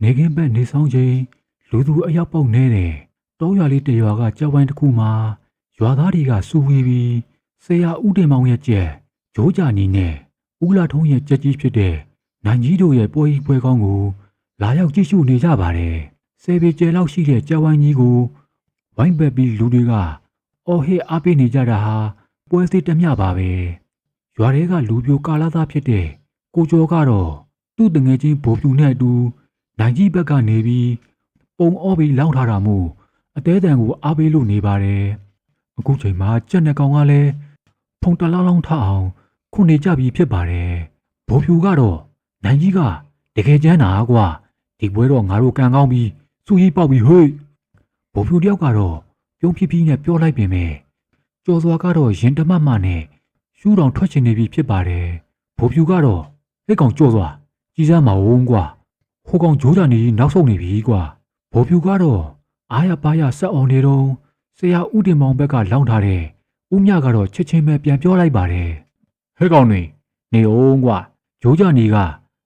နေကင်းဘက်နေဆောင်ချိန်လူသူအယောက်ပေါက်နေတဲ့တောရွာလေးတရွာကကြောက်ဝိုင်းတစ်ခုမှာရွာသားတွေကစူဝေးပြီးဆရာဦးတင်မောင်ရဲ့ကြက်ဂျိုးကြနီနဲ့ဦးလာထုံးရဲ့ကြက်ကြီးဖြစ်တဲ့နိုင်ကြီးတို့ရဲ့ပွဲကြီးပွဲကောင်းကိုလာရောက်ကြည့်ရှုနေကြပါတယ်။ဆယ်ပေကျဲလောက်ရှိတဲ့ကြောက်ဝိုင်းကြီးကိုဝိုင်းပက်ပြီးလူတွေကအော်ဟစ်အားပေးနေကြတာဟာပွဲစစ်တမျှပါပဲ။ရွာတွေကလူပြိုကာလာသားဖြစ်တဲ့ကိုကျော်ကတော့သူ့တငယ်ချင်းဘိုးပြူနဲ့အတူနိုင်ကြီးဘက်ကနေပြီးပုံအောပြီးလောင်းထားတာမို့အသေးတန်ကိုအားပေးလို့နေပါတယ်။အခုချိန်မှာကြက်နဲ့ကောင်ကလည်းဖုန်တလောင်းလောင်းထအောင်ခုနေကြပြီဖြစ်ပါတယ်။ဘိုးပြူကတော့နိုင်ကြီးကတကယ်ကျမ်းတာကွာဒီပွဲတော့ငါတို့ကန်ကောင်းပြီးစူကြီးပေါက်ပြီးဟေ့ဘိုးပြူတယောက်ကတော့ပြုံးဖြည်းဖြည်းနဲ့ပြောလိုက်ပင်မဲ့ကျော်စွာကတော့ရင်တမတ်မနဲ့ရှူးတောင်ထွက်ချင်နေပြီဖြစ်ပါတယ်။ဘိုးပြူကတော့ဟဲ့ကောင်ကျော်စွာကြီးစမ်းမအောင်ကွာဟိုကောင်ဂျိုးကြနေနောက်ဆုံးနေပြီကွာဘိုးပြူကတော့အားရပါးရဆက်အောင်နေတော့ဆရာဦးတင်မောင်ဘက်ကလောင်းထားတဲ့ဦးမြကတော့ချစ်ချင်းပဲပြန်ပြောလိုက်ပါတယ်ဟဲ့ကောင်နေအောင်ကွာဂျိုးကြနေက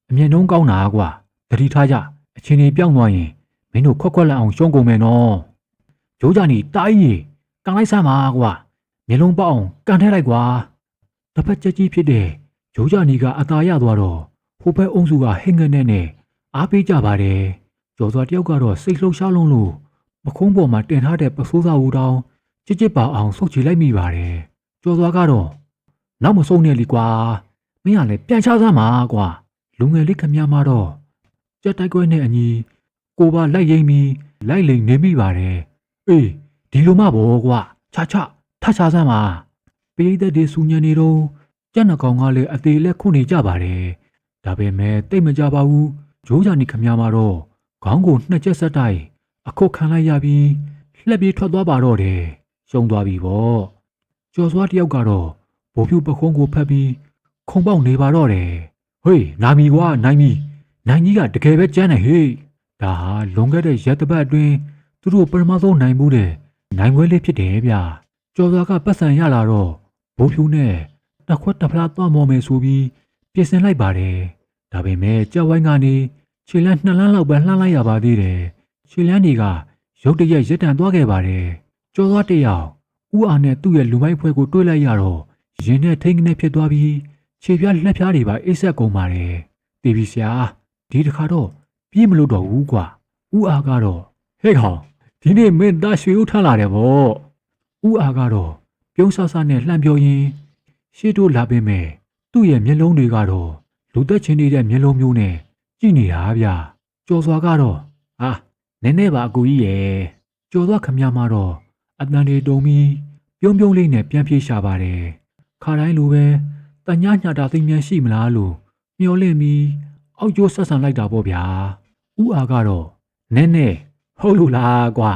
အမျက်နှုံးကောင်းတာကွာတတိထားကြအချင်းကြီးပြောင်းသွားရင်မင်းတို့ခွက်လက်အောင်ရှုံးကုန်မယ်နော်ဂျိုးကြနေတားကြီးကန်လိုက်စမ်းပါကွာမျက်လုံးပေါက်အောင်ကန်ထဲလိုက်ကွာတစ်ဖက်ချက်ကြီးဖြစ်တဲ့ဂျိုးကြနေကအသာရသွားတော့ဟိုဘက်အုံစုကဟင်းငက်နဲ့အားပေးကြပါတယ်ကျော်စွာတယောက်ကတော့စိတ်လှုပ်ရှားလုံးလို့ပခုံးပေါ်မှာတင်ထားတဲ့ပစိုးစာဦးတောင်ချစ်ပါအောင်ဆုတ်ချလိုက်မိပါတယ်ကျော်စွာကတော့နောက်မဆုံးနဲ့လीကွာမင်းကလည်းပြန်ချစမ်းပါကွာလူငယ်လေးခမမတော့ကြက်တိုက်ကွဲနဲ့အညီကိုပါလိုက်ရိမ့်ပြီးလိုက်လိမ်နေမိပါတယ်အေးဒီလိုမှဘောကွာချထချစမ်းပါပိသက်တွေစူညံနေတော့ကြက်နှကောင်ကလည်းအသေးလက်ခွနေကြပါတယ်ဒါပေမဲ့တိတ်မကြပါဘူးဂျိုးကြနီခမမတော့ခေါင်းကိုနှစ်ချက်ဆက်တိုက်အခုတ်ခံလိုက်ရပြီးလှက်ပြေးထွက်သွားပါတော့တယ်ရှုံသွားပြီပေါ့ကျော်စွားတယောက်ကတော့ဘိုးဖြူပခုံးကိုဖက်ပြီးခုံပေါက်နေပါတော့တယ်ဟေးနာမီကွာနိုင်ကြီးကတကယ်ပဲကြမ်းတယ်ဟေးဒါဟာလွန်ခဲ့တဲ့ရက်တစ်ပတ်အတွင်းသူတို့ပထမဆုံးနိုင်မှုတဲ့နိုင်ပွဲလေးဖြစ်တယ်ဗျကျော်စွားကပတ်စံရလာတော့ဘိုးဖြူနဲ့တစ်ခွက်တစ်ဖလားသွားမော်မယ်ဆိုပြီးပြင်ဆင်လိုက်ပါတယ်ဒါပေမဲ့ကြက်ဝိုင်းကနေခြေလန်း2လမ်းလောက်ပဲလှမ်းလိုက်ရပါသေးတယ်ခြေလန်းတွေကရုတ်တရက်ရစ်တန်သွားခဲ့ပါတယ်ကျော်သွားတယောက်ဦးအာနဲ့သူ့ရဲ့လူမိုက်ဖွဲကိုတွေးလိုက်ရတော့ရင်နဲ့ထိန်းကနေဖြစ်သွားပြီးခြေပြားလက်ပြားတွေပါအိတ်ဆက်ကုန်ပါတယ်တေးပြီဆရာဒီတစ်ခါတော့ပြေးမလို့တော့ဘူးကွာဦးအာကတော့ဟဲ့ကောင်ဒီနေ့မင်းသားရွှေဦးထမ်းလာတယ်ဗောဦးအာကတော့ပြုံးဆဆနဲ့လှမ်းပြောရင်းရှေ့တို့လာပင်မဲ့သူ့ရဲ့မျက်လုံးတွေကတော့လူသက်ချင်းနေတဲ့မျက်လုံးမျိုးနဲ့ကြည့်နေတာဗျကျော်စွာကတော့ဟာနည်းနည်းပါအကူကြီးရဲ့ကျော်စွာခမရမှာတော့အတန်တွေတုံပြီးပြုံးလေးနဲ့ပြန်ပြေးရှာပါတယ်ခါတိုင်းလိုပဲတညာညတာသိမြန်ရှိမလားလို့မျောလင့်ပြီးအောက်ကျိုးဆက်ဆံလိုက်တာပေါ့ဗျာဥအာကတော့နည်းနည်းဟုတ်လို့လားကွာ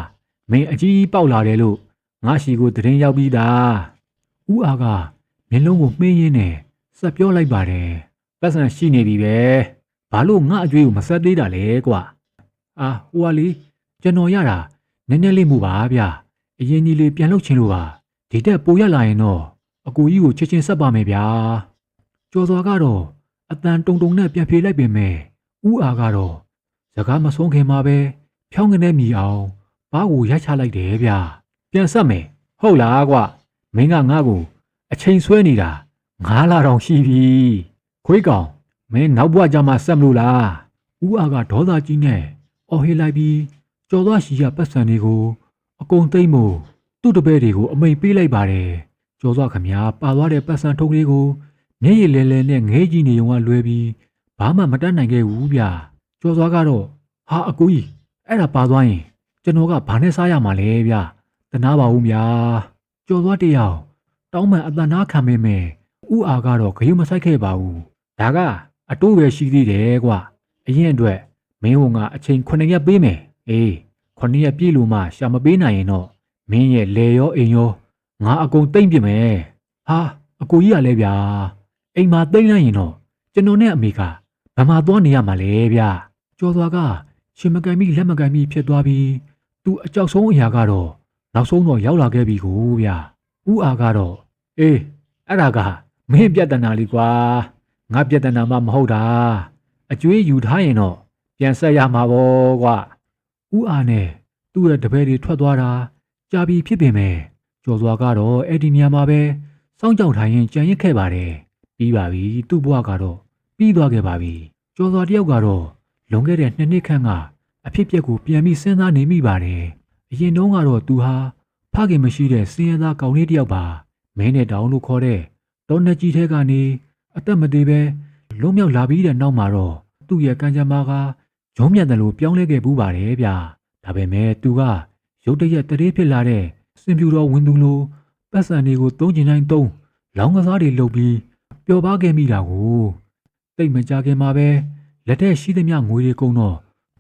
မင်းအကြီးပေါက်လာတယ်လို့ငါရှိကိုတရင်ရောက်ပြီးသားဥအာကမျက်လုံးကိုမှင်းရင်းနဲ့ဆက်ပြောလိုက်ပါတယ်ပတ်စံရှိနေပြီပဲဘာလို့ငါအကျွေးကိုမဆက်သေးတာလဲကွာအာဟိုကလေကျွန်တော်ရတာနည်းနည်းလေးမှုပါဗျအရင်ကြီးလေးပြန်လုပ်ချင်လို့ပါဒီတက်ပိုရလာရင်တော့အကူကြီးကိုချက်ချင်းဆက်ပါမယ်ဗျာကျော်စွာကတော့အတန်တုံနဲ့ပြန်ဖြေလိုက်ပင်မဲ့ဥအာကတော့စကားမဆုံးခင်မှာပဲဖြောင်းကနေမြည်အောင်ဘားကိုရိုက်ချလိုက်တယ်ဗျပြန်ဆက်မယ်ဟုတ်လားကွမင်းကငါ့ကိုအချိန်ဆွဲနေတာ9လတောင်ရှိပြီခွေးကောင်မင်းနောက်ဘဝကြမှာဆက်မလို့လားဦးအာကဒေါသကြီးနဲ့အော်ဟစ်လိုက်ပြီးကျော်သွားရှိရပတ်စံတွေကိုအကုန်သိမ့်မို့သူ့တပည့်တွေကိုအမိန်ပေးလိုက်ပါတယ်ကျော်သွားခမညာပါသွားတဲ့ပတ်စံထုံးလေးကိုမျက်ရည်လဲလဲနဲ့ငဲကြီးနေုံကလွဲပြီးဘာမှမတတ်နိုင်ခဲ့ဘူးဗျကျော်သွားကတော့ဟာအကူကြီးအဲ့ဒါပါသွားရင်ကျွန်တော်ကဘာနဲ့စားရမှာလဲဗျတနာပါဦးဗျာကျော်သွားတယောက်တောင်းမှန်အတန်နာခံမိမယ်ဥအာကတော့ဂရုမစိုက်ခဲ့ပါဘူးဒါကအတိုးပဲရှိသေးတယ်ကွအရင်အတွက်မင်းကအချိန်9ရက်ပေးမယ်အေး9ရက်ပြည့်လို့မှရှာမပေးနိုင်ရင်တော့မင်းရဲ့လေရောအိမ်ရောငါအကုန်သိမ့်ပြမယ်ဟာအကူကြီးရလဲဗျာအိမ်မှာသိမ့်လိုက်ရင်တော့ကျွန်တော်နဲ့အမေကဘာမှသွားနေရမှာလဲဗျကျော်စွာကရှင်မကန်မိလက်မကန်မိဖြစ်သွားပြီးသူအကြောက်ဆုံးအရာကတော့နောက်ဆုံးတော့ရောက်လာခဲ့ပြီကိုဗျဥအာကတော့အေးအဲ့ဒါကမင်းပြဿနာလေးကွာငါပြဿနာမှမဟုတ်တာအကျွေးယူထားရင်တော့ ပြန်ဆက်ရမှာပေါ့ကွာဦးအားနဲ့သူ့ရဲ့တပည့်တွေထွက်သွားတာကြာပြီဖြစ်ပေမဲ့ကျော်စွာကတော့အဲ့ဒီနေရာမှာပဲစောင့်ကြောက်ထိုင်ရင်ကြံရစ်ခဲ့ပါတယ်ပြီးပါပြီသူ့ဘဝကတော့ပြီးသွားခဲ့ပါပြီကျော်စွာတယောက်ကတော့လွန်ခဲ့တဲ့2 နှစ်ခန့်ကအဖြစ်အပျက်ကိုပြန်ပြီးစဉ်းစားနေမိပါတယ်အရင်တုန်းကတော့သူဟာဖခင်မရှိတဲ့စင်ရသားကောင်လေးတယောက်ပါမင်းနဲ့တောင်လို့ခေါ်တဲ့တောနက်ကြီးထဲကနေအသက်မသေးပဲလွံ့မြောက်လာပြီးတဲ့နောက်မှာတော့သူ့ရဲ့ကံကြမ္မာကဂျုံးမြတ်တယ်လို့ပြောင်းလဲခဲ့ပူးပါတယ်ဗျာဒါပေမဲ့သူကရုတ်တရက်တရေဖြစ်လာတဲ့စင်ပြူတော်ဝင်သူလိုပတ်စံတွေကိုသုံးချင်တိုင်းသုံးလောင်းကစားတွေလုပ်ပြီးပျော်ပါခဲ့မိတာကိုတိတ်မကြခင်မှာပဲလက်ထက်ရှိသမျှငွေတွေကုန်တော့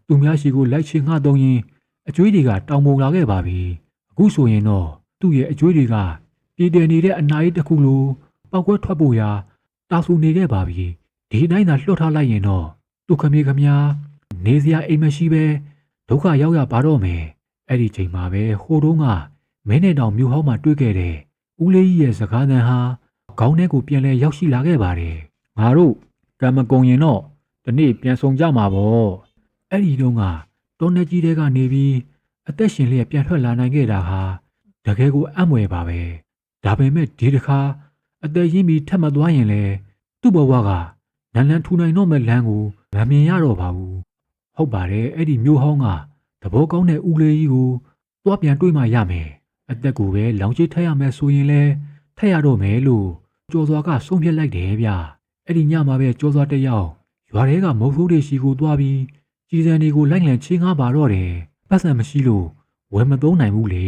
သူများရှိကိုလိုက်ချင်ငှသုံးရင်အကျွေးတွေကတောင်ပုံလာခဲ့ပါပြီအခုဆိုရင်တော့သူ့ရဲ့အကျွေးတွေကပြည်တည်နေတဲ့အနာရီတစ်ခုလိုပောက်ကွဲထွက်ဖို့ရာတာဆူနေခဲ့ပါပြီဒီတိုင်းသာလွှတ်ထားလိုက်ရင်တော့သူခမေခမနေစရာအိမ်မရှိပဲဒုက္ခရောက်ရပါတော့မယ်အဲ့ဒီချိန်မှာပဲဟိုတုန်းကမင်းနဲ့တောင်မြို့ဟောင်းမှာတွေ့ခဲ့တဲ့ဦးလေးကြီးရဲ့စကားသံဟာခေါင်းထဲကိုပြန်လဲရောက်ရှိလာခဲ့ပါတယ်ငါတို့ကံမကုံရင်တော့ဒီနေ့ပြန်ဆောင်ကြမှာပေါ့အဲ့ဒီတုန်းကတောနေကြီးတဲကနေပြီးအသက်ရှင်လျက်ပြန်ထွက်လာနိုင်ခဲ့တာဟာတကယ်ကိုအံ့ဖွယ်ပါပဲဒါပေမဲ့ဒီတစ်ခါအသက်ရင်းပြီးထပ်မသွားရင်လေသူ့ဘဝကနန်းလန်းထူနိုင်တော့မဲ့လမ်းကိုမမြင်ရတော့ပါဘူးဟုတ်ပါတယ်အဲ့ဒီမျိုးဟောင်းကသဘောကောင်းတဲ့ဦးလေးကြီးကိုသွားပြန်တွေ့မှရမယ်အသက်ကိုပဲလောင်ချစ်ထက်ရမယ်ဆိုရင်လဲထက်ရတော့မယ်လို့ကျော်စွာကဆုံးဖြတ်လိုက်တယ်ဗျအဲ့ဒီညမှာပဲကျော်စွာတယောက်ရွာထဲကမုတ်ဆိုးတွေရှိကိုသွားပြီးကြည်စံတွေကိုလိုက်လံချင်းငားပါတော့တယ်ပတ်စံမရှိလို့ဝယ်မသုံးနိုင်ဘူးလေ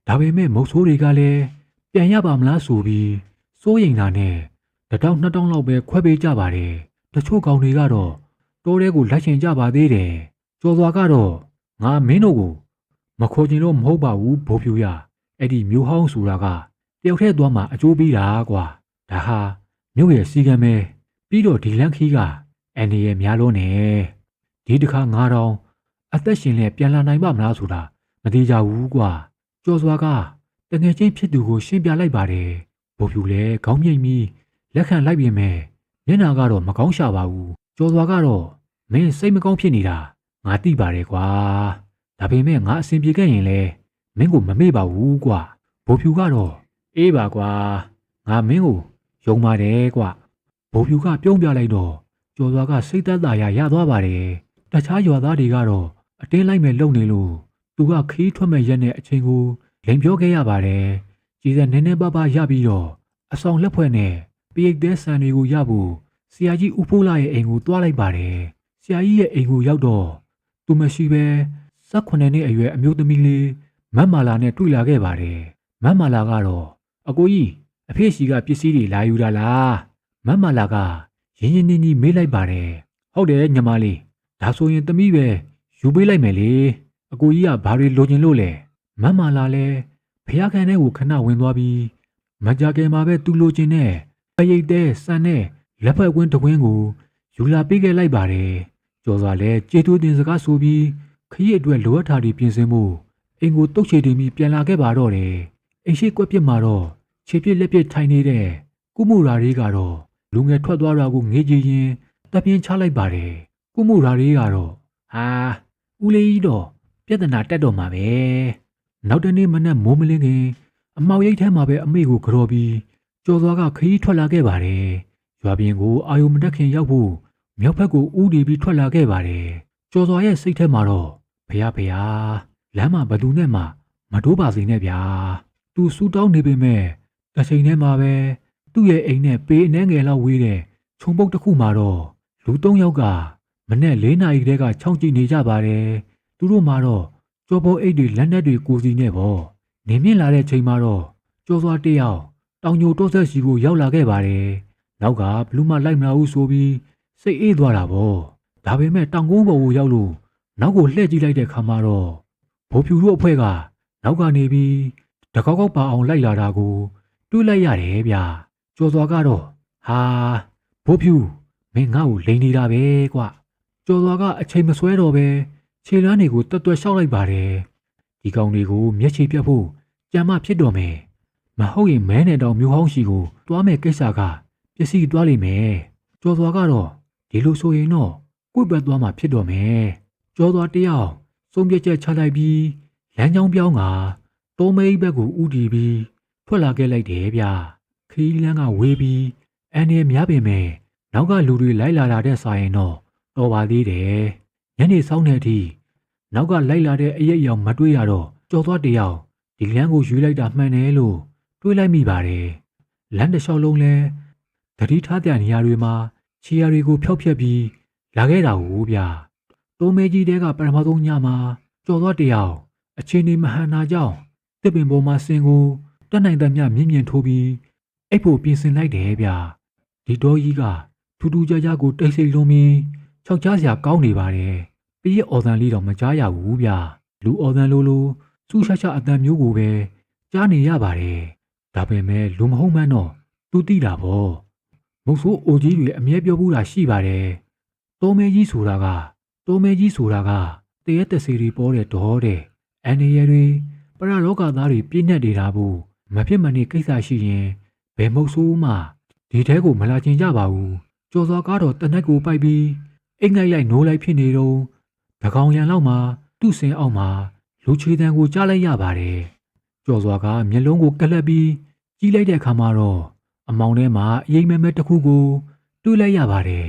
ဒါပေမဲ့မုတ်ဆိုးတွေကလည်းပြန်ရပါမလားဆိုပြီးစိုးရိမ်တာနဲ့1000 2000လောက်ပဲခွဲပေးကြပါတယ်တချို့ကောင်တွေကတော့တိုးတဲကိုလိုက်ချင်ကြပါသေးတယ်ကျော်စွာကတော့ငါမင်းတို့ကိုမခေါ်ချင်လို့မဟုတ်ပါဘူးဘိုးဖြူရအဲ့ဒီမျိုးဟောင်းဆိုတာကတယောက်တည်းသွားမှအကျိုးပေးတာကွာဒါဟာမြို့ရဲ့စီကံပဲပြီးတော့ဒီလန်ခီကအန်ဒီရဲ့များလို့နေဒီတစ်ခါ9000အသက်ရှင်လဲပြန်လာနိုင်ပါမလားဆိုတာမသေးကြဘူးကွာကျော်စွာကတငယ်ချင်းဖြစ်သူကိုရှင်းပြလိုက်ပါတယ်ဘိုးဖြူလည်းခေါင်းမြိတ်ပြီးလက်ခံလိုက်ပြင်မဲ့မျက်နှာကတော့မကောင်းရှာပါဘူးကျော်စွာကတော့မင်းစိတ်မကောင်းဖြစ်နေတာငါသိပါတယ်ကွာဒါပေမဲ့ငါအဆင်ပြေခဲ့ရင်လဲမင်းကိုမမေ့ပါဘူးကွာဘိုးဖြူကတော့အေးပါကွာငါမင်းကိုယုံပါတယ်ကွာဘိုးဖြူကပြုံးပြလိုက်တော့ကျော်စွာကစိတ်သက်သာရသွားပါတယ်တခြားရွာသားတွေကတော့အတင်းလိုက်မဲ့လုံနေလို့သူကခီးထွက်မဲ့ရက်နဲ့အချိန်ကိုလိန်ပြောခဲ့ရပါတယ်ကြည်စံနည်းနည်းပါးပါးရပြီးတော့အဆောင်လက်ဖွဲ့နဲ့ပိတ်သေးဆန်တွေကိုရဖို့ဆရာကြီးဦးဖိုးလာရဲ့အိမ်ကိုတွားလိုက်ပါတယ်ဆရာကြီးရဲ့အိမ်ကိုရောက်တော့သူမရှိပဲ18နှစ်အရွယ်အမျိုးသမီးလေးမတ်မာလာနဲ့တွေ့လာခဲ့ပါတယ်မတ်မာလာကတော့အကိုကြီးအဖေရှိကပစ္စည်းတွေလာယူတာလားမတ်မာလာကရင်းရင်းနှီးနှီးမေးလိုက်ပါတယ်ဟုတ်တယ်ညီမလေးဒါဆိုရင်သမီးပဲယူပေးလိုက်မယ်လေအကိုကြီးကဘာတွေလိုချင်လို့လဲမတ်မာလာလဲဖျားခန်းထဲကိုခဏဝင်သွားပြီးမကြခင်မှာပဲသူ့လိုချင်တဲ့ပရိတ်တဲ့ဆန်နဲ့လက်ဖက်ကွင်းတကွင်းကိုယူလာပေးခဲ့လိုက်ပါတယ်ကျော်စွာလဲကျေးဇူးတင်စကားဆိုပြီးခရီးအတွက်လိုအပ်တာတွေပြင်ဆင်ဖို့အိမ်ကိုတုတ်ချေတင်ပြီးပြန်လာခဲ့ပါတော့တယ်အိမ်ရှိကွက်ပြစ်မှာတော့ခြေပြစ်လက်ပြစ်ထိုင်နေတဲ့ကုမှုရာလေးကတော့လူငယ်ထွက်သွားတာကိုငေးကြည့်ရင်တပြင်းချလိုက်ပါတယ်ကုမှုရာလေးကတော့ဟာဦးလေးကြီးတော့ပြဿနာတက်တော့မှာပဲနောက်တနေ့မနက်မိုးမလင်းခင်အမောက်ရိတ်ထဲမှာပဲအမေကိုကြော်ပြီးကျော်စွာကခရီးထွက်လာခဲ့ပါတယ်ရွာပြင်ကိုအာယုံမတက်ခင်ရောက်ဖို့မြောက်ဘက်ကိုဦးတည်ပြီးထွက်လာခဲ့ပါတယ်ကျော်စွာရဲ့စိတ်ထဲမှာတော့ဖယားလမ်းမှာဘသူနဲ့မှမတိုးပါစေနဲ့ဗျာသူစူတောင်းနေပေမဲ့တစ်ချိန်ထဲမှာပဲသူ့ရဲ့အိမ်နဲ့ပေအနှဲငယ်လောက်ဝေးတဲ့ခြုံပုတ်တစ်ခုမှာတော့လူ3ယောက်ကမနေ့4နာရီတည်းကချောင်းကြည့်နေကြပါတယ်သူတို့မှာတော့ကျော်ပေါ်အိတ်တွေလက်နက်တွေကိုစီနဲ့ပေါ့နေမြင့်လာတဲ့ချိန်မှာတော့ကျော်စွာတယောက်တောင်ညိုတောဆက်စီကိုရောက်လာခဲ့ပါတယ်နောက်ကဘလူးမလိုက်မလာဘူးဆိုပြီးစိတ်အေးသွားတာပေါ့ဒါပေမဲ့တောင်ကုန်းပေါ်ကိုရောက်လို့နောက်ကိုလှည့်ကြည့်လိုက်တဲ့ခါမှာတော့ဘိုးဖြူတို့အဖွဲ့ကနောက်ကနေပြီးတကောက်ကောက်ပါအောင်လိုက်လာတာကိုတွေးလိုက်ရတယ်ဗျာကျော်စွာကတော့ဟာဘိုးဖြူမင်းငါ့ကိုလိန်နေတာပဲကွကျော်စွာကအချိန်မဆွဲတော့ပဲခြေလမ်းတွေကိုတွတ်တွတ်လျှောက်လိုက်ပါတယ်ဒီကောင်တွေကိုမျက်ခြေပြတ်ဖို့ကြံမဖြစ်တော်မယ်မဟုတ်ရင်မဲနဲ့တောင်မျိုးဟောင်းရှိကိုတွားမဲ့ကိစ္စကပျက်စီးသွားလိမ့်မယ်ကျော်စွာကတော့ဒီလိုဆိုရင်တော့ ကိုယ့်ဘက်သွားမှဖြစ်တော့မယ်ကျော်သွားတယောက်စုံပြက်ချက်ချလိုက်ပြီးလမ်းကြောင်းပြောင်းကတိုးမိတ်ဘက်ကိုဥတီပြီးထွက်လာခဲ့လိုက်တယ်ဗျခီးလန်းကဝေးပြီးအန်ရဲ့များပင်မဲ့နောက်ကလူတွေလိုက်လာတဲ့စာရင်တော့တော်ပါသေးတယ်ညနေဆောင်တဲ့အထိနောက်ကလိုက်လာတဲ့အရိပ်ရောင်မတွေ့ရတော့ကျော်သွားတယောက်ဒီလမ်းကိုယူလိုက်တာမှန်တယ်လို့တွေးလိုက်မိပါတယ်လမ်းတစ်လျှောက်လုံးလဲတတိထားတဲ့နေရာတွေမှာခြေရာတွေကိုဖျောက်ဖျက်ပြီးလာခဲ့တာဟုတ်ဗျတိုးမဲကြီးတဲကပထမဆုံးညမှာကျော်သွားတယောက်အချင်းနေမဟန်နာကြောင့်တစ်ပင်ပေါ်မှာဆင်ကိုတက်နိုင်တဲ့မြမြင့်မြင့်ထိုးပြီးအိပ်ဖို့ပြင်ဆင်လိုက်တယ်ဗျဒီတော်ကြီးကထူးထူးခြားခြားကိုတိတ်ဆိတ်လုံးပြီးခြောက်ချားစရာကောင်းနေပါတယ်ပြည့်အော်တန်လေးတော့မကြားရဘူးဗျလူအော်တန်လိုစူးရှားရှားအတန်မျိုးကိုပဲကြားနေရပါတယ်ဒါပေမဲ့လူမဟုတ်မှန်းတော့သူသိတာပေါ့မုတ်ဆိုးအိုကြီးတွေအမြဲပြောဘူးတာရှိပါတယ်တိုးမဲကြီးဆိုတာကတရဲတက်စီတွေပေါ်တဲ့တော်တဲ့အန်ရတွေပရလောကသားတွေပြည့်နှက်နေတာဘူးမဖြစ်မနေကိစ္စရှိရင်ဘယ်မုတ်ဆိုးမှဒီထဲကိုမလာချင်ကြပါဘူးကျော်စော်ကားတော့တနက်ကိုပိုက်ပြီးအိတ်ငိုက်လိုက်နိုးလိုက်ဖြစ်နေတော့တကောင်ရံလောက်မှာသူ့စင်အောက်မှာလူချေတန်းကိုကြားလိုက်ရပါတယ်ကျော်စော်ကမျက်လုံးကိုကလပ်ပြီးကြီးလိုက်တဲ့အခါမှာတော့အမောင်ထဲမှာအရိပ်မဲမဲတစ်ခုကိုတွေးလိုက်ရပါတယ်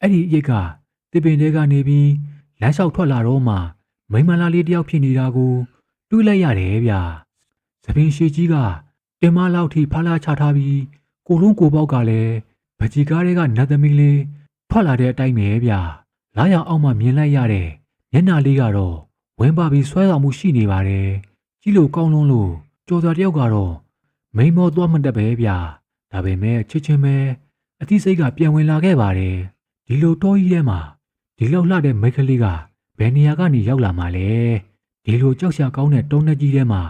အဲ့ဒီအရိပ်ကတစ်ပင်ထဲကနေပြီးလမ်းလျှောက်ထွက်လာတော့မှမိမလာလေးတယောက်ဖြစ်နေတာကိုတွေးလိုက်ရတယ်ဗျသပင်ရှိကြီးကတင်မလောက်ထိဖားလာချထားပြီးကိုလုံးကိုပေါက်ကလည်းဗကြီးကားတွေကနတ်သမီးလေးထွက်လာတဲ့အတိုင်းပဲဗျလာရအောင်မှမြင်လိုက်ရတဲ့မျက်နှာလေးကတော့ဝင်းပါပြီးဆွဲဆောင်မှုရှိနေပါတယ်ကြီးလို့ကောင်းလုံးလို့ကြော်စွာတယောက်ကတော့မိန်မောသွားမတက်ပဲဗျဒါပေမဲ့ချစ်ချင်းပဲအသီးစိတ်ကပြန်ဝင်လာခဲ့ပါတယ်ဒီလိုတောကြီးထဲမှာဒီလောက်လှတဲ့မိတ်ကလေးကဘယ်နေရာကနေရောက်လာမှလဲဒီလိုကြောက်စရာကောင်းတဲ့တုံးနှကြီးထဲမှာ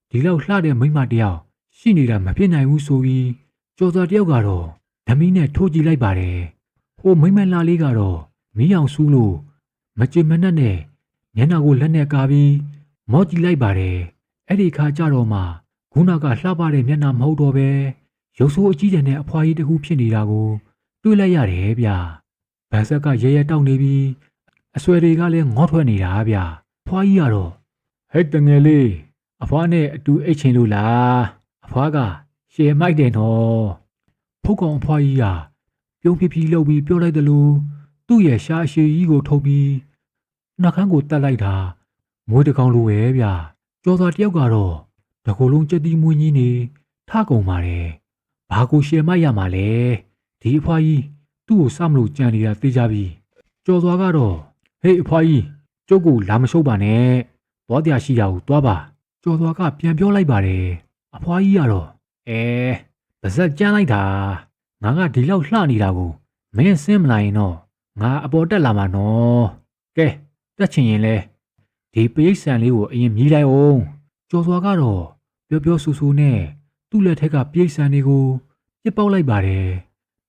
ဒီလောက်လှတဲ့မိန်းမတယောက်ရှိနေတာမဖြစ်နိုင်ဘူးဆိုပြီးကျော်စွာတယောက်ကတော့ဓမီနဲ့ထိုးကြည့်လိုက်ပါတယ်ဟိုမိမ့်မလာလေးကတော့မီးအောင်ဆူးလို့မကြင်မနှက်နဲ့မျက်နှာကိုလက်နဲ့ကာပြီးမော့ကြည့်လိုက်ပါတယ်အဲ့ဒီခါကျတော့မှခုနကလှပတဲ့မျက်နှာမဟုတ်တော့ပဲရုပ်ဆိုးအကြီးကျယ်နဲ့အဖွားကြီးတစ်ခုဖြစ်နေတာကိုတွေ့လိုက်ရတယ်ဗျဗန်ဆက်ကရဲရဲတောက်နေပြီးအဆွဲတွေကလည်းငေါထွက်နေတာဗျဖွားကြီးကတော့ဟဲ့တငယ်လေးအဖွားနဲ့အတူအိတ်ချင်လို့လားအဖွားကရှယ်မိုက်တယ်နော်ဖုတ်ကောင်အဖွားကြီးကပြုံးဖြည်းဖြည်းလှုပ်ပြီးပြောလိုက်တယ်လို့သူ့ရဲ့ရှားအရှိကြီးကိုထုတ်ပြီးနှာခမ်းကိုတက်လိုက်တာမွေးတကောင်လိုပဲဗျကျော်စွာတယောက်ကတော့တကူလုံးကြက်တီးမွေးကြီးနေထကုန်ပါတယ်ဘာကိုရှယ်မိုက်ရမှာလဲဒီအဖွားကြီးသူ့ကိုစမလို့ကြံနေတာသိကြပြီကျော်စွာကတော့ဟေးအဖွားကြီးကျုပ်ကိုလာမရှုပ်ပါနဲ့သွားတရားရှိတာကိုသွားပါကျော်စွာကပြန်ပြောလိုက်ပါတယ်အဖွားကြီးကတော့ပါဇက်ကြမ်းလိုက်တာငါကဒီလောက်လှနေတာကိုမင်းဆင်းမလာရင်တော့ငါအပေါ်တက်လာမှာနော်ကဲတက်ချင်ရင်လဲဒီပရိတ်ဆန်လေးကိုအရင်မြည်လိုက်အောင်ကျော်စွာကတော့ပြောဆူဆူနဲ့သူ့လက်ထက်ကပရိတ်ဆန်တွေကိုပြစ်ပေါက်လိုက်ပါတယ်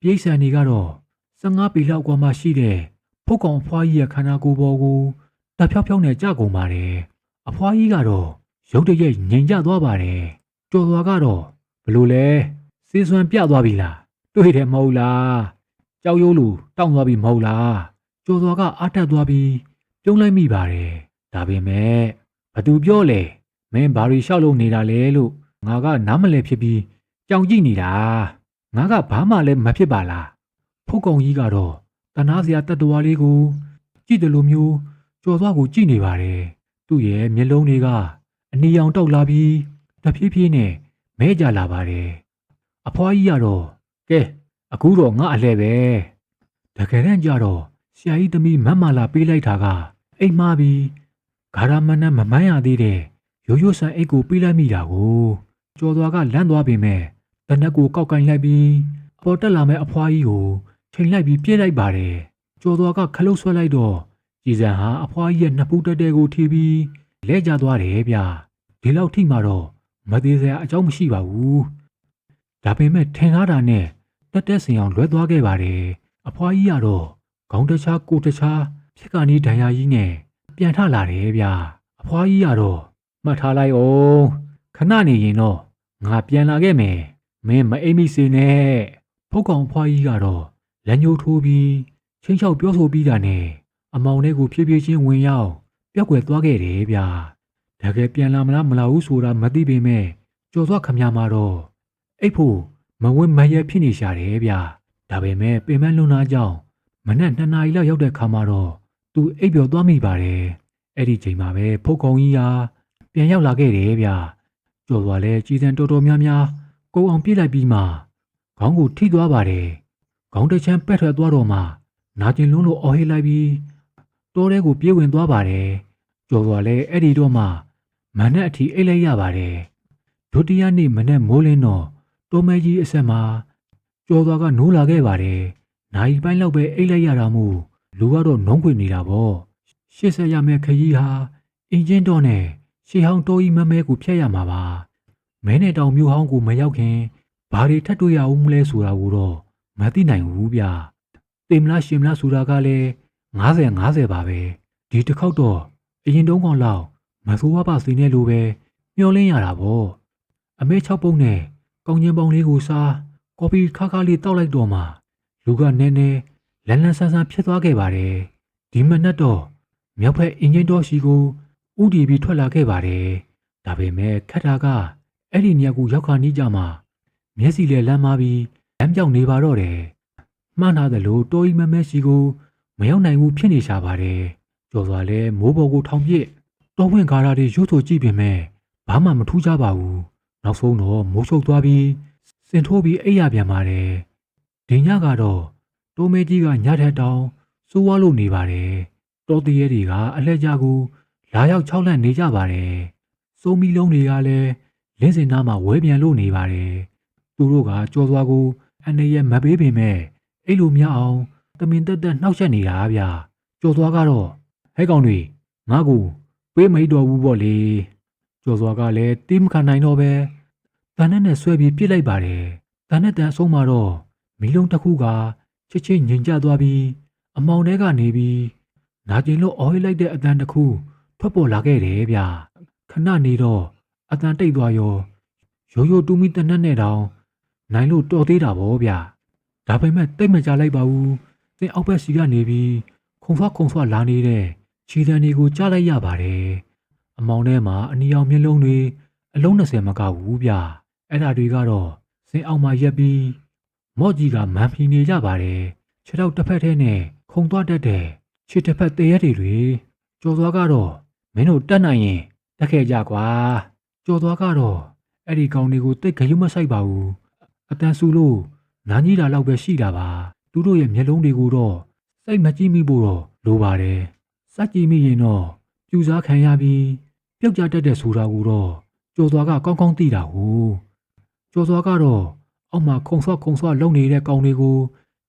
ပရိတ်ဆန်တွေကတော့15 ပေလောက်ကွာမှရှိတဲ့ဖုတ်ကောင်အဖွားကြီးရဲ့ခန္ဓာကိုယ်ပေါ်ကိုတက်ဖြောက်ဖြောက်နဲ့ကြကုန်ပါတယ်အဖွားကြီးကတော့ရုတ်တရက်ငြိမ်ကျသွားပါတယ်ကျော်စွာကတော့ဘလို့လဲစေးစွမ်းပြသွားပြီလားတွေ့တယ်မဟုတ်လားကြောက်ရိုးလူတောင့်သွားပြီမဟုတ်လားကျော်စွာကအားတက်သွားပြီးပြုံးလိုက်မိပါတယ်ဒါပေမဲ့ဘသူပြောလဲမင်းဘာရီလျှောက်လို့နေတာလဲလို့ငါကနားမလဲဖြစ်ပြီးကြောင်ကြည့်နေတာငါကဘာမှလည်းမဖြစ်ပါလားဖုတ်ကောင်ကြီးကတော့တနာစရာတတ္တဝါလေးကိုကြည့်တယ်လို့မျိုးကျော်စွာကိုကြည့်နေပါတယ်သူ့ရဲ့မျက်လုံးတွေကအနီရောင်တောက်လာပြီးတဖြည်းဖြည်းနဲ့မဲကြလာပါတယ်အဖွားကြီးကတော့ကဲအခုတော့ငါအလှဲ့ပဲတကယ်တမ်းကျတော့ဆရာကြီးသမီးမတ်မာလာပေးလိုက်တာကအိမ်မှာပြီးဂါရမနမမန်းရသေးတဲ့ရိုးရိုးဆန်အိတ်ကိုပေးလိုက်မိတာကိုကျော်စွာကလန့်သွားပေမဲ့တနက်ကိုကောက်ကင်လိုက်ပြီးအပေါ်တက်လာမဲ့အဖွားကြီးကိုချိန်လိုက်ပြီးပြစ်လိုက်ပါတယ်ကျော်စွာကခလုတ်ဆွဲလိုက်တော့ကြည်စံဟာအဖွားကြီးရဲ့နှစ်ဖူးတက်တဲ့ကိုထိပြီးလဲကျသွားတယ်ဗျဒီလောက်ထိမှတော့မသေးစရာအကြောင်းမရှိပါဘူးဒါပေမဲ့ထင်ထားတာနဲ့တက်စင်အောင်လွဲသွားခဲ့ပါတယ်အဖွားကြီးကတော့ခေါင်းတခြားကိုတခြားဖြစ်ကနီးဒဏ်ရာကြီးနဲ့ပြန်ထလာတယ်ဗျအဖွားကြီးကတော့မှတ်ထားလိုက်အောင်ခဏနေရင်တော့ငါပြန်လာခဲ့မယ်မင်းမအိမ်မိစေနဲ့ဖုတ်ကောင်အဖွားကြီးကတော့လက်ညှိုးထိုးပြီး ချင်းချောက်ပြောဆိုပြီးတာနဲ့အမောင်ထဲကိုဖြည်းဖြည်းချင်းဝင်ရောက်ပျောက်ကွယ်သွားခဲ့တယ်ဗျာတကယ်ပြန်လာမလားမလာဘူးဆိုတာမသိပေမဲ့ကျော်သွားခမရမှာတော့အိတ်ဖို့မဝင်းမရဲဖြစ်နေရှာတယ်ဗျာဒါပေမဲ့ပင်မလွန်သားကြောင့်မနက်2 နာရီလောက်ရောက်တဲ့ခါမှာတော့သူအိပ်ပျော်သွားမိပါတယ်အဲ့ဒီချိန်မှာပဲဖုတ်ကောင်ကြီးဟာပြန်ရောက်လာခဲ့တယ်ဗျာကျော်သွားလဲကြီးစံတော်တော်များများကုန်းအောင်ပြေးလိုက်ပြီးမှခေါင်းကိုထိသွားပါတယ်ခေါင်းတစ်ချမ်းပက်ထွက်သွားတော့မှနာကျင်လုံးလို့အော်ဟစ်လိုက်ပြီးတောထဲကိုပြေးဝင်သွားပါတယ်ကျော်သွားလဲအဲ့ဒီတော့မှမနက်အထိအိတ်လိုက်ရပါတယ်ဒုတိယနေ့မနက်မိုးလင်းတော့တိုးမဲကြီးအဆက်မှာကျော်သွားကနိုးလာခဲ့ပါတယ်နိုင်ပိုင်းလောက်ပဲအိတ်လိုက်ရတာမို့လူကတော့နှုံးခွေနေတာပေါ့ရှေ့ဆက်ရမယ့်ခရီးဟာအင်ဂျင်တော့နဲ့ရှေးဟောင်းတိုးကြီးမမဲကိုဖျက်ရမှာပါမဲနဲ့တောင်မြို့ဟောင်းကိုမရောက်ခင်ဘာတွေထပ်တွေ့ရအောင်မလဲဆိုတာကိုတော့မသိနိုင်ဘူးဗျတင်မလားရှင်မလားဆိုတာကလည်း50-50ပါပဲဒီတစ်ခေါက်တော့အရင်တုန်းကလောက်မဆိုးဝါးပါစေနဲ့လို့ပဲမျောလင်းရတာပေါ့အမဲ6ပုံးနဲ့ကောင်းကျင်ပေါင်လေးကိုစားကော်ဖီခါခါလေးတောက်လိုက်တော့မှလူကနည်းနည်းလန်းလန်းဆန်းဆန်းဖြစ်သွားခဲ့ပါတယ်ဒီမနက်တော့မြောက်ဘက်အင်ဂျင်တော်ရှိကိုဥတီပြီးထွက်လာခဲ့ပါတယ်ဒါပေမဲ့ခက်တာကအဲ့ဒီနေရာကိုရောက်ခါနီးကြမှာမျက်စိလည်းလမ်းမပြီးလမ်းပြောင်းနေပါတော့တယ်မှားနာသလိုတိုးကြီးမမဲရှိကိုမရောက်နိုင်ဘူးဖြစ်နေရှာပါတယ်ကျော်စွာလဲမိုးပေါ်ကိုထောင်ပစ်တောဝင်ကားရတွေရုပ်ဆိုကြည့်ပေမဲ့ဘာမှမထူးကြပါဘူးနောက်ဆုံးတော့မိုးချုပ်သွားပြီးစင်ထိုးပြီးအိပ်ရပြန်ပါတယ်ဒီညကတော့တိုးမဲကြီးကညထက်တောင်စိုးဝါလို့နေပါတယ်တောတရေတွေကအလှည့်ကြကိုလာရောက်6လန့်နေကြပါတယ်စိုးမီလုံးတွေကလည်းလင်းစင်နားမှာဝဲပြန်လို့နေပါတယ်သူတို့ကကြော်စွာကိုအနေရဲ့မပေးပေမဲ့အဲ့လိုများအောင်တမင်တက်တက်နှောက်ရက်နေတာဗျာကြော်စွာကတော့ဟဲ့ကောင်တွေငါ့ကိုပေးမိတော်ဘူးပေါ့လေကျော်စွာကလည်းတီးမခံနိုင်တော့ပဲတန်နဲ့ဆွဲပြီးပြစ်လိုက်ပါတယ်တန်နဲ့တန်အဆုံးမှာတော့မီလုံးတစ်ခုကချစ်ချင်းငြိမ်ကျသွားပြီးအမောင်ထဲကနေပြီးနာကျင်လို့အော်ဟစ်လိုက်တဲ့အတန်တစ်ခုထွက်ပေါ်လာခဲ့တယ်ဗျခဏနေတော့အတန်တိတ်သွားရောရိုးရိုးတူးမီတနက်နဲ့တောင်နိုင်လို့တော်သေးတာဗောဗျဒါပေမဲ့တိတ်မကြလိုက်ပါဘူးသင်အောက်ဘက်စီကနေပြီးခုံဆွလာနေတဲ့ခြေတံတွေကိုကြားလိုက်ရပါတယ်အမောင်ထဲမှာအနီအောင်မျက်လုံးတွေအလုံး20မကဘူးဗျအဲ့ဒါတွေကတော့စင်အောင်မှာရက်ပြီးမော့ကြီးကမန်ဖီနေကြပါတယ်ခြေထောက်တစ်ဖက်ထဲနဲ့ခုံသွားတတ်တဲ့ခြေတစ်ဖက်တရေတွေကျော်သွားကတော့မင်းတို့တက်နိုင်ရင်တက်ခဲ့ကြကွာကျော်သွားကတော့အဲ့ဒီကောင်တွေကိုတိတ်ခရုမဆိုင်ပါဘူးအတန်ဆူလို့နားကြီးတာလောက်ပဲရှိတာပါသူတို့ရဲ့မျက်လုံးတွေကိုတော့စိတ်မကြည့်မိဖို့တော့လိုပါတယ်စကြည့်မိရင်တော့ပြူစားခံရပြီးပြုတ်ကြတတ်တဲ့ဆိုတာကိုတော့ကျော်သွားကကောင်းကောင်းသိတာဟုတ်ကျော်သွားကတော့အောက်မှာခုံဆွလုံနေတဲ့ကောင်တွေကို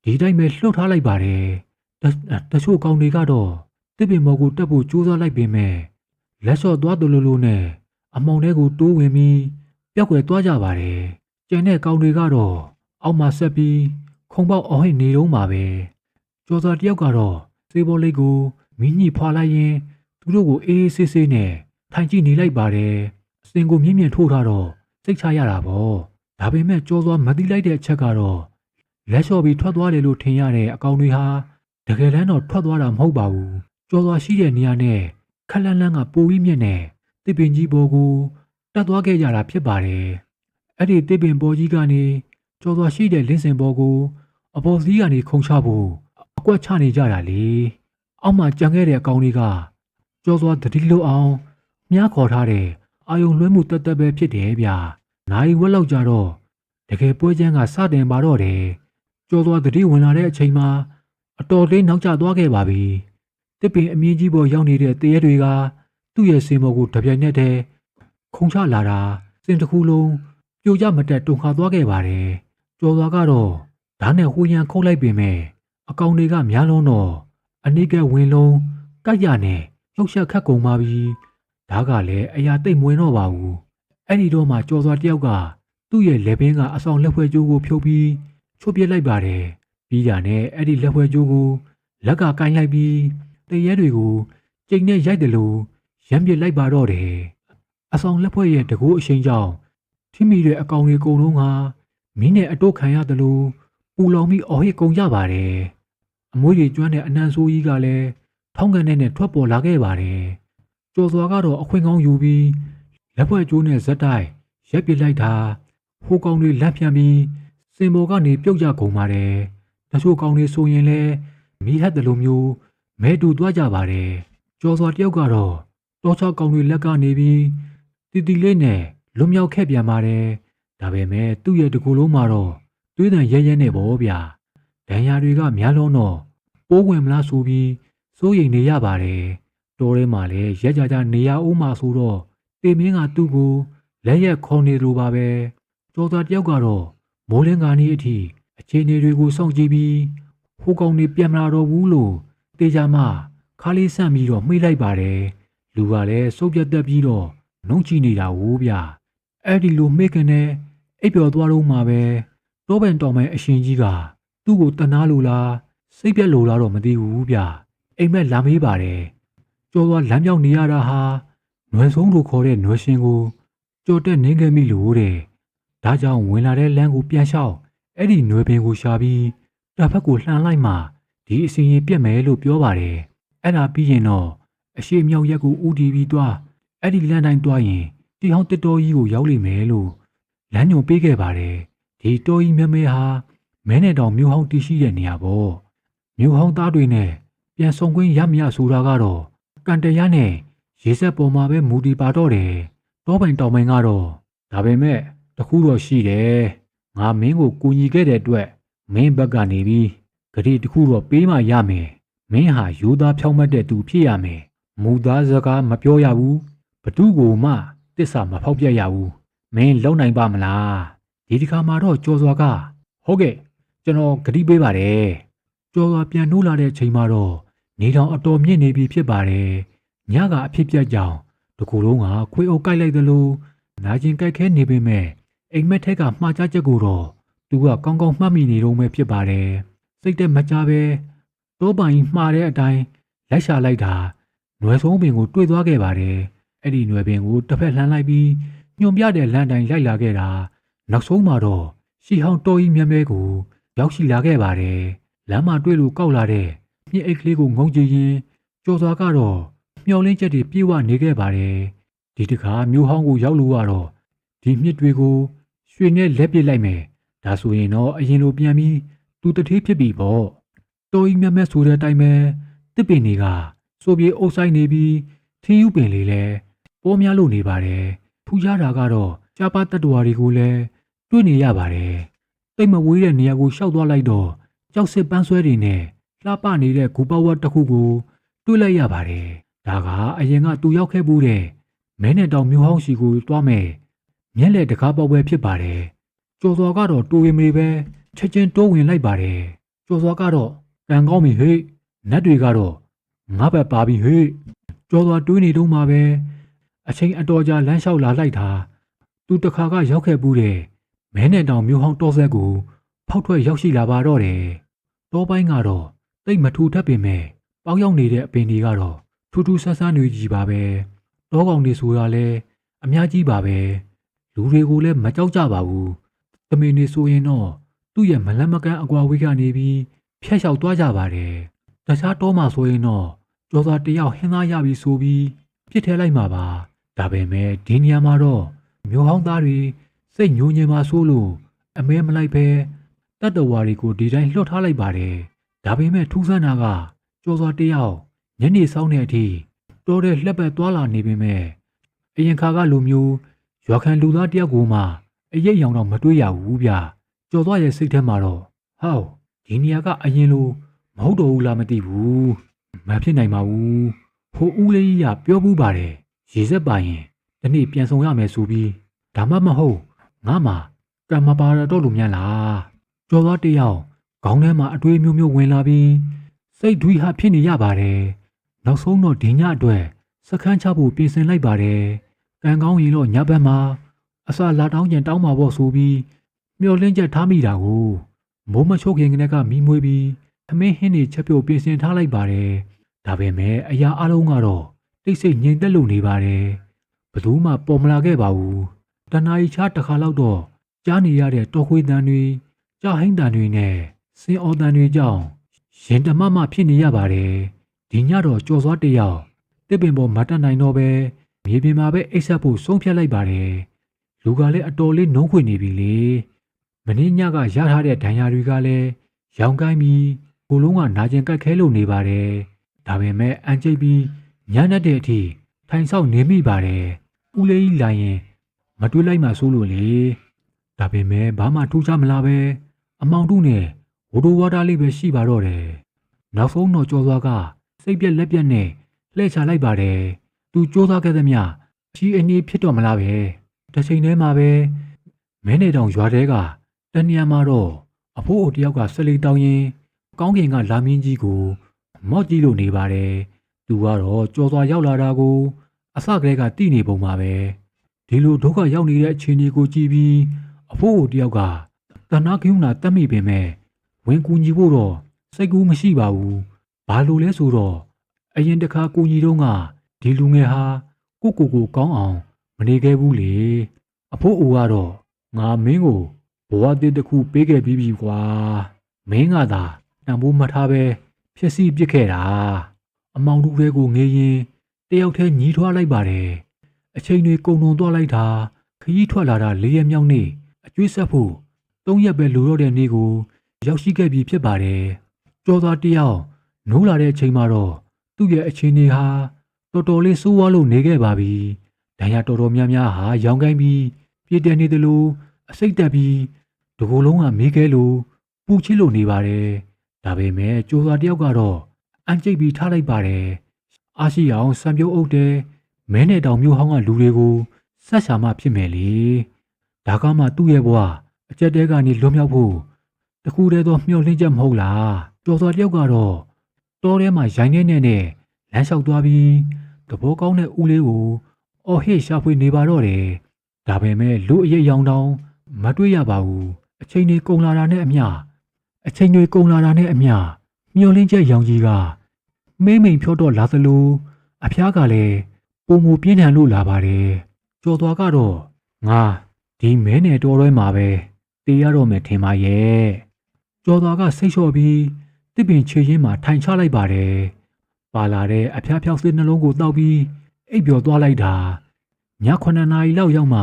ဒီတိုင်းပဲလှုပ်ထားလိုက်ပါတယ်တချို့ကောင်တွေကတော့တစ်ပင်မော်ကိုတက်ဖို့ကြိုးစားလိုက်ပေမဲ့လက်လျှော့သွားတူလိုနဲ့အမောင်ထဲကိုတိုးဝင်ပြီးပျောက်ကွယ်သွားကြပါတယ်ကျန်တဲ့ကောင်တွေကတော့အောက်မှာဆက်ပြီးခုံပေါက်အော်ဟစ်နေတော့မှာပဲကျော်သွားတယောက်ကတော့စေးဘောလေးကိုမီးညှိဖွာလိုက်ရင်သူတို့ကိုအေးဆေးဆေးနဲ့ထိုင်ကြည့်နေလိုက်ပါတယ်အစင်ကိုမြင့်မြင့်ထိုးထားတော့စိတ်ချရတာပေါ့ဒါပေမဲ့ကျော်သွားမသိလိုက်တဲ့အချက်ကတော့လက်လျှော့ပြီးထွက်သွားတယ်လို့ထင်ရတဲ့အကောင်တွေဟာတကယ်တမ်းတော့ထွက်သွားတာမဟုတ်ပါဘူးကျော်သွားရှိတဲ့နေရာနဲ့ခက်လန်းလန်းကပိုပြီးမြင့်နေတစ်ပင်ကြီးပေါ်ကိုတက်သွားခဲ့ကြတာဖြစ်ပါတယ်အဲ့ဒီတစ်ပင်ပေါ်ကြီးကနေကျော်သွားရှိတဲ့လင်းစင်ပေါ်ကိုအပေါ်စီးကနေခုန်ချဖို့အကွက်ချနေကြတာလေအောက်မှာကြံခဲ့တဲ့အကောင်တွေကကျော်သွားတတိလို့အောင်မြားခေါ်ထားတဲ့အာယုံလွှဲမှုတက်တက်ပဲဖြစ်တယ်ဗျာနိုင်ဝက်လောက်ကြတော့တကယ်ပွဲချမ်းကစတင်ပါတော့တယ်ကျော်သွားတတိဝင်လာတဲ့အချိန်မှာအတော်လေးနောက်ကျသွားခဲ့ပါပြီတစ်ပင်အမြင့်ကြီးပေါ်ရောက်နေတဲ့တရေတွေကသူ့ရဲ့စင်ပေါ်ကိုတပြိုင်နက်တည်းခုန်ချလာတာစင်တစ်ခုလုံးပြိုကျမတက်တုန်ခါသွားခဲ့ပါတယ်ကျော်သွားကတော့ဓာတ်နဲ့ဟိုရန်ခုတ်လိုက်ပေမဲ့အကောင်တွေကများလုံးတော့အနိကဝင်လုံးကတ်ရနဲ့လှုပ်ရှားခတ်ကုန်ပါပြီဓာတ်ကလည်းအရာတိတ်မဝင်တော့ပါဘူးအဲ့ဒီတော့မှကျော်သွားတယောက်ကသူ့ရဲ့လက်ပင်ကအဆောင်လက်ဖွဲ့ကျိုးကိုဖြုတ်ပြီးချွတ်ပစ်လိုက်ပါတယ်ပြီးတာနဲ့အဲ့ဒီလက်ဖွဲ့ကျိုးကိုလက်ကကိုင်းလိုက်ပြီးတရေတွေကိုကျိန်နဲ့ရိုက်တယ်လို့ရမ်းပစ်လိုက်ပါတော့တယ်အဆောင်လက်ဖွဲ့ရဲ့တကူအရှိန်ကြောင့်ထိမိတဲ့အကောင်တွေအကုန်လုံးဟာမင်းနဲ့အတော့ခံရတယ်လို့ပူလောင်ပြီးအော်ဟစ်ကုန်ကြပါတယ် အမွှေးတွေကျွမ်းတဲ့အနံဆိုးကြီးကလည်းထောင်းကန်နဲ့ထွက်ပေါ်လာခဲ့ပါတယ်ကျော်စွာကတော့အခွင့်ကောင်းယူပြီးလက်ဖွဲ့ကျိုးနဲ့ဇက်တိုက်ရက်ပစ်လိုက်တာဟိုကောင်တွေလက်ဖြန့်ပြီးစင်ပေါ်ကနေပြုတ်ကြကုန်ပါတယ်တချို့ကောင်တွေဆိုရင်လည်းမိဟတ်တယ်လို့မျိုးမဲတူသွားကြပါတယ်ကျော်စွာတယောက်ကတော့တောချကောင်တွေလက်ကနေပြီးတီတီလေးနဲ့လွတ်မြောက်ခဲ့ပြန်ပါတယ်ဒါပေမဲ့သူ့ရဲ့တကူလုံးမှာတော့သွေးတန်ရဲရဲနဲ့ပေါ့ဗျာဒဏ်ရာတွေကများလုံးတော့ပိုးဝင်မလားဆိုပြီးစိုးရိမ်နေရပါတယ်တိုးထဲမှာလည်းရက်ကြကြနေရအောင်မှဆိုတော့တေမင်းကသူ့ကိုလက်ရက်ခေါ်နေလိုပါပဲကျော်စွာတယောက်ကတော့မိုးလင်းကာနီးအထိအခြေအနေတွေကိုစောင့်ကြည့်ပြီးဟိုကောင်တွေပြန်မလာတော့ဘူးလို့တေချာမှခါလေးဆန့်ပြီးတော့မှိလိုက်ပါတယ်လူကလည်းစုပ်ပြတ်တက်ပြီးတော့နှုံးချနေတာဝိုးဗျအဲ့ဒီလိုမိခင်နဲ့အိပ်ပျော်သွားတော့မှပဲတောပန်တော်မိုင်အရှင်ကြီးကသူ့ကိုတနာလို့လားစိတ်ပြက်လို့လားတော့မသိဘူးဗျအိမ်မက်လာမေးပါတယ်ကျော်သွားလမ်းပြောင်းနေရတာဟာຫນွယ်ဆုံးလို့ခေါ်တဲ့ຫນွယ်ရှင်ကိုကြော်တက်နေခဲ့မိလို့တဲ့ဒါကြောင့်ဝင်လာတဲ့လမ်းကိုပြန်လျှောက်အဲ့ဒီຫນွယ်ပင်ကိုရှာပြီးတစ်ဖက်ကိုလှန်လိုက်မှဒီအစီရင်ပြက်မယ်လို့ပြောပါတယ်အဲ့ဒါပြီးရင်တော့အရှိမြောက်ရက်ကိုဥတီပြီးသွားအဲ့ဒီလမ်းတိုင်းသွားရင်တီဟောင်းတစ်တော်ကြီးကိုရောက်လိမ့်မယ်လို့လမ်းညွှန်ပေးခဲ့ပါတယ်ဒီတော်ကြီးမဲမဲဟာမဲနဲ့တောင်မြို့ဟောင်းတည်ရှိတဲ့နေရာပေါ့မြို့ဟောင်းသားတွေနဲ့ပြန်ဆောင်ခွင့်ရမရဆိုတာကတော့ကန်တရားနဲ့ရေစက်ပေါ်မှာပဲမူတည်ပါတော့တယ်တောပိုင်တောင်ပိုင်ကတော့ဒါပေမဲ့တခုတော့ရှိတယ်ငါမင်းကိုကူညီခဲ့တဲ့အတွက်မင်းဘက်ကနေပြီးဂတိတခုတော့ပေးမှရမယ်မင်းဟာယူသားဖြောင်းမတ်တဲ့သူဖြစ်ရမယ်မူသားစကားမပြောရဘူးဘသူ့ကိုမှတစ္ဆာမဖောက်ပြရဘူးမင်းလုံနိုင်ပါမလားဒီတစ်ခါမှာတော့ကျော်စွာကဟုတ်ကဲ့ကျွန်တော်ဂတိပေးပါတယ်ကျော်စွာပြန်နှိုးလာတဲ့ချိန်မှာတော့နေတောင်အတော်မြင့်နေပြီဖြစ်ပါတယ်ညကအဖြစ်ပြက်ကြောင်တကူလုံးကခွေးအုပ်ကိုက်လိုက်သလိုနာကျင်ကြိုက်ခဲနေပေမဲ့အိမ်မက်ထက်ကမှားချချက်ကိုတော့သူကကောင်းကောင်းမှတ်မိနေတော့မှဖြစ်ပါတယ်စိတ်တက်မကြပဲတောပိုင်မှားတဲ့အတိုင်းလိုက်ရှာလိုက်တာຫນွယ်ဆုံးပင်ကိုတွေ့သွားခဲ့ပါတယ်အဲ့ဒီຫນွယ်ပင်ကိုတစ်ဖက်လှမ်းလိုက်ပြီးညွန်ပြတဲ့လမ်းတိုင်းလိုက်လာခဲ့တာနောက်ဆုံးမှာတော့ရှီဟောင်းတော်ကြီးမြဲမြဲကိုရောက်ရှိလာခဲ့ပါတယ်လမ်းမှာတွေ့လို့ကောက်လာတဲ့မြစ်အိတ်ကလေးကိုငုံကြည့်ရင်ကျော်စွာကတော့မျောလင်းချက်တွေပြေဝနေခဲ့ပါတယ်ဒီတခါမြို့ဟောင်းကိုရောက်လို့ကတော့ဒီမြစ်တွေကိုရွှေနဲ့လက်ပစ်လိုက်မယ်ဒါဆိုရင်တော့အရင်လိုပြန်ပြီးသူတထေးဖြစ်ပြီပေါ့တော်ကြီးမြတ်မြတ်ဆိုတဲ့အတိုင်းပဲတစ်ပင်တွေကစိုးပြေအုပ်ဆိုင်နေပြီးထင်းယူပင်လေးလည်းပေါ်များလို့နေပါတယ်ထူးခြားတာကတော့ကြားပါတတ္တဝါတွေကိုလည်းတွေ့နေရပါတယ်တိတ်မဝေးတဲ့နေရာကိုရှောက်သွားလိုက်တော့ကြောက်စစ်ပန်းဆွဲတွေနဲ့လှပနေတဲ့ဂူပဝတ်တစ်ခုကိုတွေ့လိုက်ရပါတယ်ဒါကအရင်ကသူရောက်ခဲ့မှုတဲ့မဲနဲ့တောင်မြို့ဟောင်းရှိကိုတွားမယ်မျက်လက်တကားပေါက်ပဲဖြစ်ပါတယ်ကျော်စွာကတော့တိုးဝင်မေပဲချက်ချင်းတိုးဝင်လိုက်ပါတယ်ကျော်စွာကတော့ကံကောင်းပြီဟေ့နတ်တွေကတော့ငါဘက်ပါပြီဟေ့ကျော်စွာတွေးနေတော့မှပဲအချိန်အတော်ကြာလမ်းလျှောက်လာလိုက်တာသူတခါကရောက်ခဲ့ဘူးတဲ့မဲနဲ့တောင်မြို့ဟောင်းတောဆက်ကိုဖောက်ထွက်ရောက်ရှိလာပါတော့တယ်တောပိုင်းကတော့တိတ်မထူထပ်ပင်မဲ့ပေါင်းရောက်နေတဲ့အပင်တွေကတော့ထူးထူးဆန်းဆန်းတွေကြီးပါပဲတောကောင်တွေဆိုတာလဲအများကြီးပါပဲလူတွေကိုလည်းမကြောက်ကြပါဘူးသမီးနေဆိုရင်တော့သူ့ရဲ့မလန့်မကန်းအကွာဝေးကနေပြီးဖျက်လျှောက်သွားကြပါတယ်တခြားတောမှာဆိုရင်တော့ကျော်သာတယောက်ဟင်းသားရပြီဆိုပြီးပြစ်ထဲလိုက်မှာပါဒါပေမဲ့ဒီနေရာမှာတော့မျိုးဟောင်းသားတွေစိတ်ညှိုးညင်ပါဆိုးလို့အမဲမလိုက်ပဲတတ္တဝါတွေကိုဒီတိုင်းလွှတ်ထားလိုက်ပါတယ်ဒါပေမဲ့ထူးဆန်းတာကကျော်စွာတယောက်ညနေဆောင်တဲ့အထိတော်တဲ့လှက်ပတ်သွားလာနေပေမဲ့အရင်ခါကလိုမျိုးရွာခံလူသားတယောက်ကိုမှအရေးရောင်တော့မတွေးရဘူးဗျကျော်သွားရဲ့စိတ်ထဲမှာတော့ဟောက်ဒီနေရာကအရင်လိုမဟုတ်တော့ဘူးလားမသိဘူးမဖြစ်နိုင်ပါဘူးဟိုဦးလေးကြီးကပြောဘူးပါတယ်ရေစက်ပါရင်ဒီနေ့ပြန်ဆောင်ရမယ်ဆိုပြီးဒါမှမဟုတ်ငါမှကံမပါတော့လို့မြန်လားကျော်သွားတယောက်ခေါင်းထဲမှာအတွေးမျိုးမျိုးဝင်လာပြီးစိတ်ဓွိဟာဖြစ်နေရပါတယ်နောက်ဆုံးတော့ဒီညအတွက်စခန်းချဖို့ပြင်ဆင်လိုက်ပါတယ်ကံကောင်းရင်တော့ညဘက်မှာအစာလာတောင်းကြံတောင်းပါဖို့ဆိုပြီးမျောလင်းချက်ထားမိတာကိုမိုးမချုပ်ခင်ကတည်းကမီးမွေးပြီးသမင်းဟင်းတွေချက်ပြုတ်ပြင်ဆင်ထားလိုက်ပါတယ်ဒါပေမဲ့အရာအလုံးကတော့တိတ်ဆိတ်ငြိမ်သက်လို့နေပါတယ်ဘယ်သူမှပေါ်မလာခဲ့ပါဘူးတနာရီချတစ်ခါလောက်တော့ကြားနေရတဲ့တော်ခွေးတန်တွေကြားဟိန်းတန်တွေနဲ့စင်အော်တန်တွေကြောင့် ရင်တမမဖြစ်နေရပါတယ်ဒီညတော့ကြော်စွားတယောက်တစ်ပင်ပေါ်မတက်နိုင်တော့ပဲမြေပြင်မှာပဲအိတ်ဆက်ဖို့ဆုံးဖြတ်လိုက်ပါတယ်လူကလည်းအတော်လေးနှုံးခွေနေပြီလေမင်းညကရထားတဲ့ဒဏ်ရာတွေကလည်းရောင်ကိုင်းပြီးကိုလုံးကနာကျင်ကြက်ခဲလို့နေပါတယ်ဒါပေမဲ့အန်ကျိတ်ပြီးညနေတဲ့အထိထိုင်ဆောက်နေမိပါတယ်ဦးလေးကြီးလာရင်မတွေးလိုက်မှဆိုးလို့လေဒါပေမဲ့ဘာမှထူးခြားမလားပဲအမောင်တုနဲ့ဝဒိုဝါတာလေးပဲရှိပါတော့တယ်နောက်ဆုံးတော့ကြော်သွားကစိတ်ပြက်လက်ပြက်နဲ့လှည့်ချလိုက်ပါတယ်သူကြိုးစားခဲ့သမျှအကြီးအနီးဖြစ်တော့မလားပဲတစ်ချိန်တည်းမှာပဲမဲနေတောင်ရွာတဲကတနေရာမှာတော့အဖိုးအိုတယောက်ကဆက်လီတောင်းရင်ကောင်းကင်ကလာမင်းကြီးကိုမော့ကြည့်လို့နေပါတယ်သူကတော့ကြော်သွားရောက်လာတာကိုအစကတည်းကတိနေပုံပါပဲဒီလိုဒုက္ခရောက်နေတဲ့အခြေအနေကိုကြည့်ပြီးအဖိုးအိုတယောက်ကတနာကင်းနာတက်မိပေမဲ့ဝင်ကူညီဖို့တော့စိတ်ကူးမရှိပါဘူးဘာလို့လဲဆိုတော့အရင်တခါကူညီတော့ကဒီလူငယ်ဟာကိုကောင်းအောင်မနေခဲ့ဘူးလေအဖိုးအိုကတော့ငါမင်းကိုဘဝတည်တစ်ခုပေးခဲ့ပြီးပြီကွာမင်းကသာတန်ဖိုးမထားပဲဖြစ်စီပစ်ခဲ့တာအမောင်တို့တွေကိုငေးရင်တယောက်တည်းညီးထွားလိုက်ပါတယ်အချိန်တွေကုန်လွန်သွားလိုက်တာခရီးထွက်လာတာ၄ရက်မြောက်နေ့အကျွေးဆက်ဖို့၃ရက်ပဲလိုတော့တဲ့နေ့ကိုရောက်ရှိခဲ့ပြီဖြစ်ပါတယ်ကြောသားတယောက်နိုးလာတဲ့အချိန်မှာတော့သူ့ရဲ့အခြေအနေဟာတော်တော်လေးဆိုးဝါးလို့နေခဲ့ပါပြီဒဏ်ရာတော်တော်များများဟာရောင်ကိုင်းပြီးပြေးတယ်နေတယ်လို့အစိတ်တက်ပြီးတကူလုံးကမေးခဲလို့ပူချစ်လို့နေပါတယ်ဒါပေမဲ့ကြောသားတယောက်ကတော့အန်ကျိတ်ပြီးထားလိုက်ပါတယ်အားရှိအောင်စံပြုံးအုပ်တယ်မဲနဲ့တောင်မျိုးဟောင်းကလူတွေကိုဆက်ရှာမှဖြစ်မယ်လေဒါကမှသူ့ရဲ့ဘဝအကြက်တဲကနေလွတ်မြောက်ဖို့တခုတည်းသောမျှော်လင့်ချက်မဟုတ်လားကြောသားတယောက်ကတော့တောထဲမှာရိုင်းနေနဲ့လမ်းလျှောက်သွားပြီးတဘောကောင်းတဲ့ဦးလေးကိုအော်ဟစ်ရှာဖွေနေပါတော့တယ်ဒါပေမဲ့လူအရေးရောင်တောင်မတွေ့ရပါဘူးအချိန်တွေကုန်လာတာနဲ့အမျှမျောလင်းချက်ရောင်ကြီးကမိမ့်မိန်ဖြောတော့လာသလိုအဖျားကလည်းပုံမူပြင်းထန်လို့လာပါတယ်ကြော်သွားကတော့ငါဒီမဲနယ်တော်ရဲမှာပဲတေးရတော့မယ်ထင်ပါရဲ့ကြော်သွားကစိတ်လျှော့ပြီးတစ်ပင်ချေရင်းမှာထိုင်ချလိုက်ပါတယ်ပါလာတဲ့အဖျားဖြောက်စစ်နှလုံးကိုတောက်ပြီးအိပ်ပျော်သွားလိုက်တာည9နာရီလောက်ရောက်မှ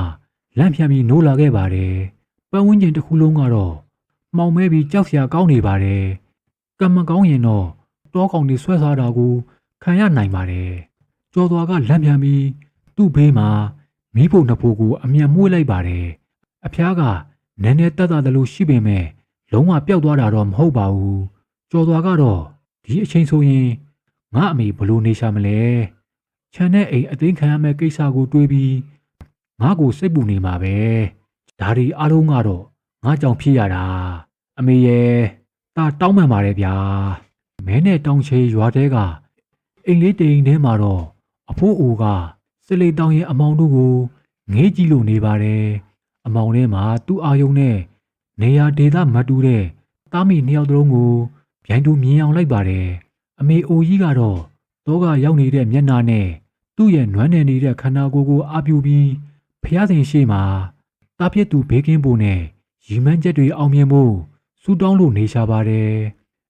လမ်းဖြန်ပြီးနိုးလာခဲ့ပါတယ်ပတ်ဝန်းကျင်တစ်ခုလုံးကတော့မှောင်မဲပြီးကြောက်စရာကောင်းနေပါတယ်ကံမကောင်းရင်တော့တောကောင်တွေဆွဲစားတာကိုခံရနိုင်ပါတယ်ကျော်သွားကလမ်းပြန်ပြီးသူ့ဘေးမှာမီးဖို့နှစ်ဖို့ကိုအမြန်မွေးလိုက်ပါတယ်အဖျားကနည်းနည်းတက်တာတယ်လို့ရှိပေမဲ့လုံးဝပျောက်သွားတာတော့မဟုတ်ပါဘူးကျော်သွားကတော့ဒီအချိန်ဆိုရင်ငါအမေဘလို့နေရှာမလဲခြံတဲ့အိမ်အသိမ်းခံရမယ့်ကိစ္စကိုတွေးပြီးငါ့ကိုစိတ်ပူနေမှာပဲဒါဒီအားလုံးကတော့ငါကြောင့်ဖြစ်ရတာအမေရဲ့တာတောင်းပန်ပါတယ်ဗျာမဲနဲ့တောင်ချေရွာတဲကအိမ်လေးတိမ်ထဲမှာတော့အဖိုးအိုကစလေတောင်ရဲ့အမောင်တို့ကိုငေးကြည့်လို့နေပါတယ်အမောင်ထဲမှာသူ့အာယုံနဲ့နေရာဒေသမတူတဲ့သားမိနှစ်ယောက်တလုံးကိုဗျိုင်းတူမြင်အောင်လိုက်ပါတယ်အမေအိုကြီးကတော့တောကရောက်နေတဲ့မျက်နှာနဲ့သူ့ရဲ့နွမ်းနယ်နေတဲ့ခန္ဓာကိုယ်ကိုအာပြူပြီးဖျားစင်ရှိမှတားပြစ်သူဘေးကင်းဖို့နဲ့ရီမန်းချက်တွေအောင်မြင်ဖို့စူတောင်းလို့နေရှာပါတယ်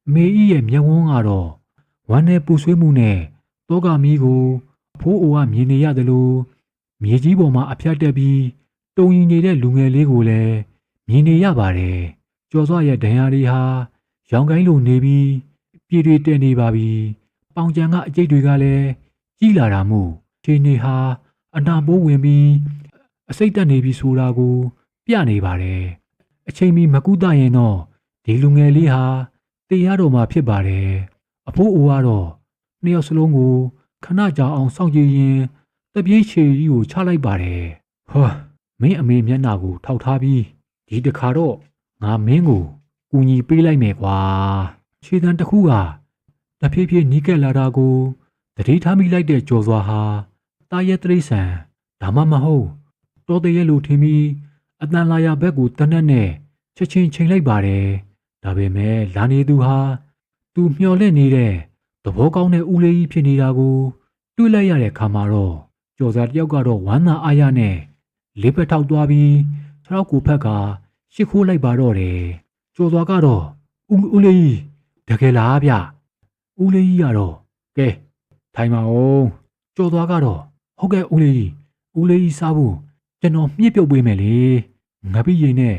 အမေကြီးရဲ့မျက်ဝန်းကတော့ဝမ်းနဲ့ပူဆွေးမှုနဲ့တောကမီးကိုအဖိုးအိုကမြင်နေရတယ်လို့မြေကြီးပေါ်မှာအဖျက်တက်ပြီးတုံရင်နေတဲ့လူငယ်လေးကိုလည်းမြင်နေရပါတယ်ကျော်စောရဲ့ဒဏ်ရာတွေဟာရောင်ကိုင်းလိုနေပြီးပြေတွေတက်နေပါပြီပေါင်ကြံကအကျိတ်တွေကလည်းကြီးလာတာမို့ခြေနေဟာအနာပိုးဝင်ပြီးအစိတ်တက်နေပြီဆိုတာကိုပြနေပါတယ်အချိန်မီမကူတရင်တော့ဒီလူငယ်လေးဟာတေရတော်မှာဖြစ်ပါတယ်အဖိုးအိုကတော့နှစ်ယောက်စလုံးကိုခဏကြာအောင်စောင့်ကြည့်ရင်းတပြင်းချေကြီးကိုချလိုက်ပါတယ်ဟောမင်းအမေမျက်နှာကိုထောက်ထားပြီးဒီတခါတော့ငါမင်းကိုကူညီပေးလိုက်မယ်ကွာခြေတံတစ်ခုကတဖြည်းဖြည်းနီးကပ်လာတာကိုတတိထားမိလိုက်တဲ့ကြော်စွာဟာတာရဲတရိษံဒါမှမဟုတ်တော်တရဲလိုထင်ပြီးအတန်လာရဘက်ကိုတနက်နဲ့ချက်ချင်းချိန်လိုက်ပါတယ်ဒါပေမဲ့လာနေသူဟာသူမျှော်လင့်နေတဲ့သဘောကောင်းတဲ့ဦးလေးကြီးဖြစ်နေတာကိုတွေ့လိုက်ရတဲ့ခါမှာတော့ကြော်စားတယောက်ကတော့ဝမ်းသာအားရနဲ့လေးဖက်ထောက်သွားပြီးခြေထောက်ကိုဖက်ကရှစ်ခိုးလိုက်ပါတော့တယ်ကြော်စွာကတော့ဦးလေးကြီးဒ ကယ်လားဗျဦးလေးကြီးကတော့ကဲထိုင်ပါဦးကြော်သွားကတော့ဟုတ်ကဲ့ဦးလေးကြီးစားဖို့ကျွန်တော်မြစ်ပြုတ်ပေးမယ်လေငပိရည်နဲ့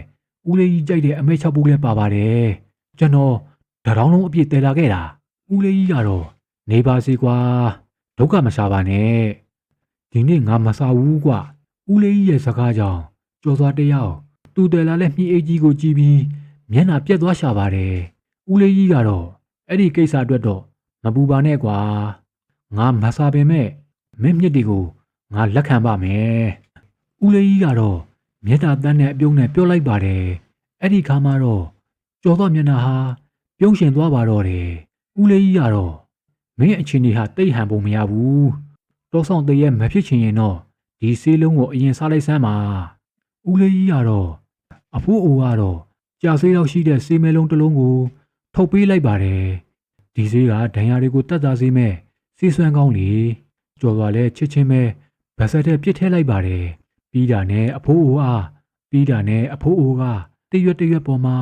ဦးလေးကြီးကြိုက်တဲ့အမဲချောက်ပိုးလည်းပါပါတယ်ကျွန်တော်တရောင်းလုံးအပြည့်တည်လာခဲ့တာဦးလေးကြီးကတော့နေပါစေကွာဒုက္ခမစားပါနဲ့ဒီနေ့ငါမစားဘူးကွဦးလေးကြီးရဲ့စကားကြောင့်ကြော်သွားတယောက်သူတည်လာတဲ့မြည်အေးကြီးကိုကြည့်ပြီးမျက်နှာပြက်သွားရှာပါတယ်ဦးလေးကြီးကတော့အဲ့ဒီကိစ္စအတွက်တော့မပူပါနဲ့ကွာငါမစားပင်မဲ့မင်းမြစ်တွေကိုငါလက်ခံပါမယ်ဦးလေးကြီးကတော့မျက်နှာတန်းနဲ့အပြုံးနဲ့ပြောလိုက်ပါတယ်အဲ့ဒီခါမှာတော့ကြော်သွားမျက်နှာဟာပြုံးရှင်သွားပါတော့တယ်ဦးလေးကြီးကတော့မင်းအချင်းကြီးဟာတိတ်ဟန်ပုံမရဘူးတောဆောင်တည့်ရဲ့မဖြစ်ချင်ရင်တော့ဒီဆေးလုံးကိုအရင်စားလိုက်စမ်းပါဦးလေးကြီးကတော့အဖိုးအိုကတော့ကြာဆေးလောက်ရှိတဲ့ဆေးမဲလုံးတစ်လုံးကိုထုတ်ပေးလိုက်ပါတယ်ဒီဆေးကဒဏ်ရာတွေကိုတတ်တာစေမဲ့ဆေးစွမ်းကောင်းလေကြော်သွားလဲချစ်ချင်းပဲဗတ်ဆက်တဲ့ပြစ်ထဲလိုက်ပါတယ်ပြီးတာနဲ့အဖိုးအိုကတရွက်ပေါ်မှာ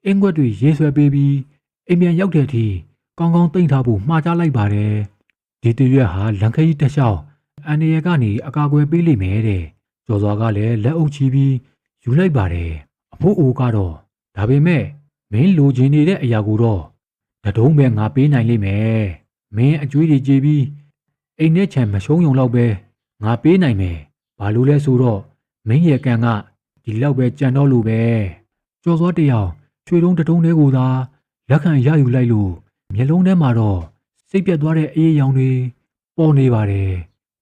အင်္ဂွက်တွေရေးဆွဲပေးပြီးအိမ်ပြန်ရောက်တဲ့အထိကောင်းကောင်းသိမ့်ထားဖို့မှားချလိုက်ပါတယ်ဒီတရွက်ဟာလန်ခကြီးတက်လျှောက်အန်ဒီရကနေအကာအကွယ်ပေးလိမ့်မယ်တဲ့ကျော်စွာကလည်းလက်အုပ်ချီပြီးယူလိုက်ပါတယ်အဖိုးအိုကတော့ဒါပေမဲ့မင်းလိုချင်နေတဲ့အရာကိုတော့တဒုံးပဲငါပေးနိုင်လိမ့်မယ်မင်းအကျွေးတွေကြေပြီးအိမ်နဲ့ချံမရှုံးယုံတော့ပဲငါပေးနိုင်မယ်ဘာလို့လဲဆိုတော့မင်းရဲ့ကံကဒီလောက်ပဲကြံတော့လို့ပဲကျော်စွာတယောက်ချွေတုံးတတုံးလေးကိုသာလက်ခံရယူလိုက်လို့မျက်လုံးထဲမှာတော့စိတ်ပြတ်သွားတဲ့အေးရောင်တွေပေါ်နေပါတယ်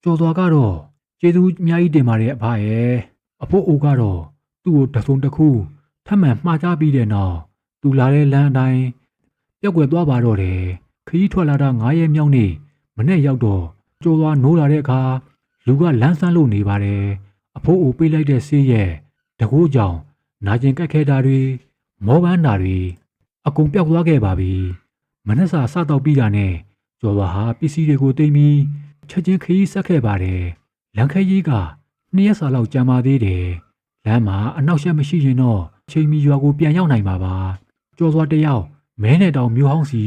ကျော်စွာကတော့ကျေးဇူးအများကြီးတင်ပါတယ်အဖရဲ့အဖိုးအိုကတော့သူ့ကိုတဆုံတစ်ခုထပ်မံမှားချပြီးတဲ့နောက်သူလာတဲ့လမ်းအတိုင်းပြက်ကွယ်သွားပါတော့တယ်ခရီးထွက်လာတာ9ရက်မြောက်နေ့မနေ့ရောက်တော့ကျော်စွာနိုးလာတဲ့အခါလူကလမ်းဆန်းလို့နေပါတယ်အဖိုးအိုပေးလိုက်တဲ့ဆေးရဲ့တကိုးကြောင့်နာကျင်ကက်ခဲတာတွေမောပန်းတာတွေအကုန်ပျောက်သွားခဲ့ပါပြီမနက်စာစတော့ပြီးတာနဲ့ကျော်စွာဟာပစ္စည်းတွေကိုသိမ်းပြီးချက်ချင်းခရီးဆက်ခဲ့ပါတယ်လမ်းခရီးက2ရက်စာလောက်ကြာပါသေးတယ်လမ်းမှာအနောက်ရှက်မရှိရင်တော့ချိန်မီရွာကိုပြန်ရောက်နိုင်ပါပါကျော်စွာတယောက်မဲနဲ့တောင်မျိုးဟောင်းစီ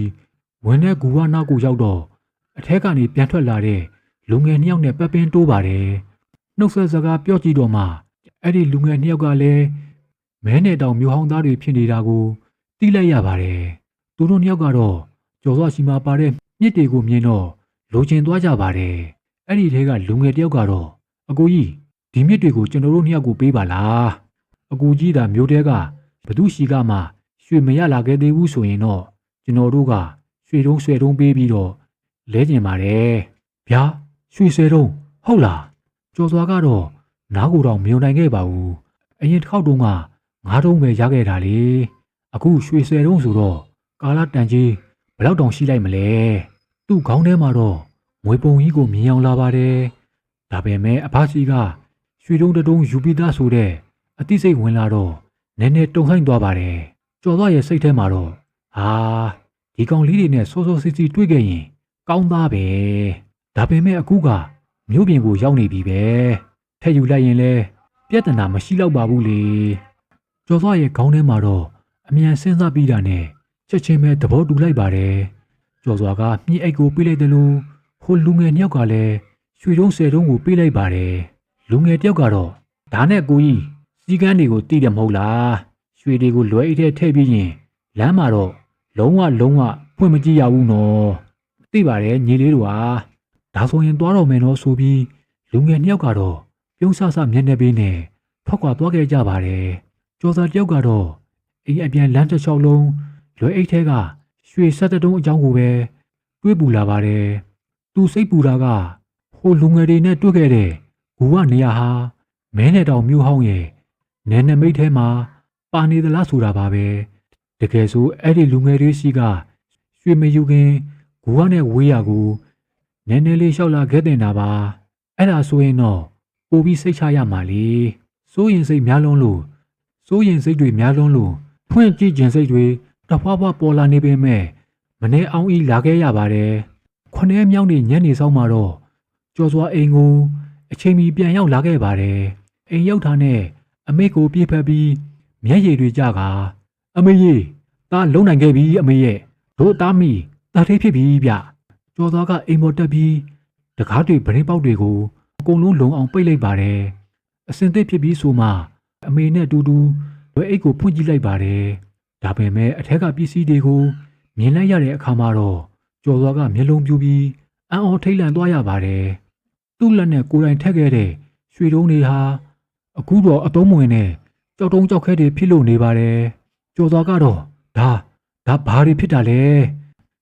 ဝင်တဲ့ကူဝနောက်ကိုရောက်တော့အထက်ကနေပြန်ထွက်လာတဲ့လူငယ်2ယောက်နဲ့ပတ်ပင်းတိုးပါတယ်နှုတ်ဆက်စကားပြောကြည့်တော့မှအဲ့ဒီလူငယ်2ယောက်ကလည်းမဲနဲ့တောင်မျိုးဟောင်းသားတွေဖြစ်နေတာကိုသိလိုက်ရပါတယ်သူတို့2ယောက်ကတော့ကျော်စွာရှိမှပါတဲ့မြစ်တွေကိုမြင်တော့လိုချင်သွားကြပါတယ်အဲ့ဒီထဲကလူငယ်တယောက်ကတော့အကိုကြီးဒီမြစ်တွေကိုကျွန်တော်တို့2ယောက်ကိုပေးပါလားအကူကြီးသာမျိုးတဲကဘသူရှိကမှရွှေမရလာခဲ့သေးဘူးဆိုရင်တော့ကျွန်တော်တို့ကရွှေတုံးဆွဲတုံးပေးပြီးတော့လဲကျင်ပါတယ်ဗျာရွှေဆွဲတုံးဟုတ်လားကျော်စွာကတော့နားကိုတော့မယုံနိုင်ခဲ့ပါဘူးအရင်တစ်ခေါက်တုန်းက9တုံးပဲရခဲ့တာလေအခုရွှေဆွဲတုံးဆိုတော့ကာလာတန်ကြီးဘယ်လောက်တောင်ရှိလိုက်မလဲသူ့ခေါင်းထဲမှာတော့ငွေပုံကြီးကိုမြင်အောင်လာပါတယ်ဒါပေမဲ့အဖစီကရွှေတုံးတုံးယူပြီးသားဆိုတဲ့အသိစိတ်ဝင်လာတော့နည်းနည်းတုန်ဆိုင်သွားပါတယ်ကျော်သွားရဲ့စိတ်ထဲမှာတော့ဟာဒီကောင်လေးတွေနဲ့စောစောစီစီတွေ့ခဲ့ရင်ကောင်းသားပဲဒါပေမဲ့အခုကမြို့ပြင်ကိုရောက်နေပြီပဲထက်ယူလိုက်ရင်လဲပြဿနာမရှိတော့ပါဘူးလေကျော်သွားရဲ့ခေါင်းထဲမှာတော့အမြန်စဉ်းစားပြီးတာနဲ့ချက်ချင်းပဲသဘောတူလိုက်ပါတယ်ကျော်စွာကမြင့်အိတ်ကိုပေးလိုက်တယ်လို့ဟိုလူငယ်2ယောက်ကလည်းရွှေတုံး10တုံးကိုပေးလိုက်ပါတယ်လူငယ်တယောက်ကတော့ဒါနဲ့ကိုကြီးစီကန်းတွေကိုတီးတယ်မဟုတ်လားရွှေတွေကိုလွယ်အိတ်ထဲထည့်ပြီးရင်လမ်းမှာတော့လုံးဝဖွင့်မကြည့်ရဘူးနော်သိပါတယ်ညီလေးတို့ဟာဒါဆိုရင်သွားတော့မယ်နော်ဆိုပြီးလူငယ်2ယောက်ကတော့ပြုံးဆဆမျက်နှာပေးနဲ့ထွက်ခွာသွားခဲ့ကြပါတယ်ကျော်စာတယောက်ကတော့အိမ်အပြန်လမ်းတစ်လျှောက်လုံးလွယ်အိတ်ထဲကရွှေ17တုံးအကြောင်းကိုပဲတွေးပူလာပါတယ်သူစိတ်ပူတာကဟိုလူငယ်တွေနဲ့တွေ့ခဲ့တဲ့ဘူကနေရာဟာမဲနဲ့တောင်မျိုးဟောင်းရဲ့နယ်နမိတ်ထဲမှာပါနေသလားဆိုတာပါပဲတကယ်ဆိုအဲ့ဒီလူငယ်တွေစီကရွှေမယူခင်ဘူကနဲ့ဝေးရကိုနည်းနည်းလေးလျှောက်လာခဲ့တင်တာပါအဲ့ဒါဆိုရင်တော့ပိုပြီးစိတ်ချရမှာလေစိုးရင်စိတ်များလွန်းလို့ဖွင့်ကြည့်ခြင်းစိတ်တွေတဖွာဖွာပေါ်လာနေပေမဲ့မနေအောင်ဤလာခဲ့ရပါတယ်9ရက်မြောက်နေ့ညနေဆောင်မှာတော့ကျော်စွာအိမ်ကိုအချိန်မီပြန်ရောက်လာခဲ့ပါတယ်အိမ်ရောက်တာနဲ့အမေကိုပြေးဖက်ပြီးမျက်ရည်တွေကျကအမေကြီးသားလုံနိုင်ခဲ့ပြီအမေရဲ့ တို့သားမိတာထေးဖြစ်ပြီဗျကျော်သွားကအိမ်ပေါ်တက်ပြီးတကားတွေဗရင်ပေါက်တွေကိုအကုန်လုံးလုံအောင်ပိတ်လိုက်ပါတယ်အစင်သစ်ဖြစ်ပြီးဆိုမှအမေနဲ့အတူတူလွယ်အိတ်ကိုဖွင့်ကြည့်လိုက်ပါတယ်ဒါပေမဲ့အထက်ကပစ္စည်းတွေကိုမြင်လိုက်ရတဲ့အခါမှာတော့ကျော်သွားကမျက်လုံးပြူပြီးအံ့ဩထိတ်လန့်သွားရပါတယ်သူ့လက်နဲ့ကိုယ်တိုင်ထက်ခဲ့တဲ့ရွှေတုံးတွေဟာအခုတော့အသုံးမဝင်နဲ့ကြောက်တုံးကြောက်ခဲတွေဖြစ်လို့နေပါတယ်ကျော်သွားကတော့ဒါဘာတွေဖြစ်တာလဲ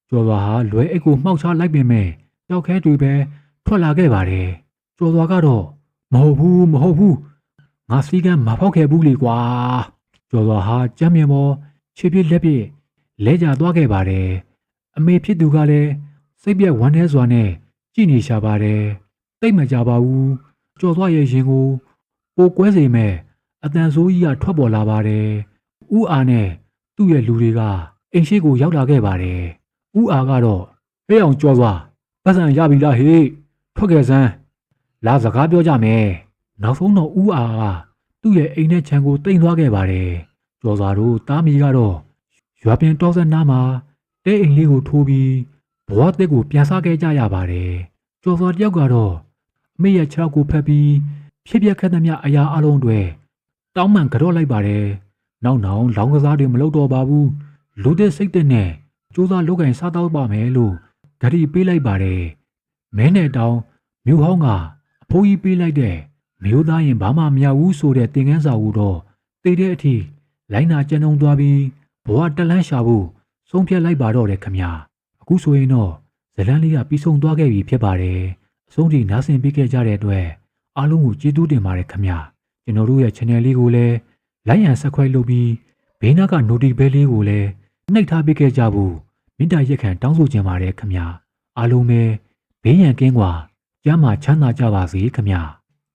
ကျော်သွားဟာလွယ်အိတ်ကိုမှောက်ချလိုက်ပေမဲ့ကြောက်ခဲတွေပဲထွက်လာခဲ့ပါတယ်ကျော်သွားကတော့မဟုတ်ဘူးငါစီကံမဖောက်ခဲ့ဘူးလေကွာကျော်သွားဟာကြမ်းမြင်ပေါ်ခြေပြစ်လက်ပြစ်လဲကျသွားခဲ့ပါတယ်အမေဖြစ်သူကလည်းစိတ်ပြက်ဝမ်းနည်းစွာနဲ့ကြည်နေရှာပါတယ်တိတ်မကြပါဘူးကျော်သွားရဲ့ရင်ကိုပိုကွဲစေမဲ့အတန်ဆိုးကြီးကထွက်ပေါ်လာပါတယ်ဥအာနဲ့သူ့ရဲ့လူတွေကအိမ်ရှိကိုရောက်လာခဲ့ပါတယ်ဥအာကတော့ဟဲ့အောင်ကျော်သွားပတ်စံရပြီလားဟေ့ထွက်ခဲ့စမ်းလာစကားပြောကြမယ်နောက်ဆုံးတော့ဥအာကသူ့ရဲ့အိမ်နဲ့ခြံကိုတိမ်သွားခဲ့ပါတယ်ကျော်သွားတို့တားမီကတော့ရွာပြင်တော်စက်နားမှာတဲအိမ်လေးကိုထိုးပြီးဘဝသစ်ကိုပြန်စားခဲ့ကြရပါတယ်ကျော်သွားတယောက်ကတော့အမေရဲ့ခြေထောက်ကိုဖက်ပြီးဖြစ်ပျက်ခဲ့သမျှအရာအလုံးတွေတောင်းပန်ကြော့လိုက်ပါတယ်နောက်လောင်းကစားတွေမလုပ်တော့ပါဘူးလူသစ်စိတ်သစ်နဲ့စူးစမ်းလုပ်ကင်စားတော့ပါမယ်လို့ဂရီပေးလိုက်ပါတယ်မဲနဲ့တောင်းမြို့ဟောင်းကအဖိုးကြီးပေးလိုက်တဲ့မျိုးသားရင်ဘာမှမရဘူးဆိုတဲ့သင်ခန်းစာကိုတော့တည်တဲ့အထိလိုင်းနာကြံုံသွားပြီးဘဝတက်လန်းရှာဖို့ဆုံးဖြတ်လိုက်ပါတော့တယ်ခမညာအခုဆိုရင်တော့ဇလန်းလေးကပြီးဆုံးသွားခဲ့ပြီဖြစ်ပါတယ်အဆုံးထိနားဆင်ပေးခဲ့ကြတဲ့အတွက်အားလုံးကိုကျေးဇူးတင်ပါတယ်ခမညာကျွန်တော်တို့ရဲ့ channel လေးကိုလည်း like and subscribe လုပ်ပြီးဘေးနားက notification bell လေးကိုလည်းနှိပ်ထားပေးခဲ့ကြဖို့မေတ္တာရက်ခံတောင်းဆိုချင်ပါတယ်ခမညာအားလုံးပဲဘေးရန်ကင်းကွာကျမ်းမာချမ်းသာကြပါစေခမညာ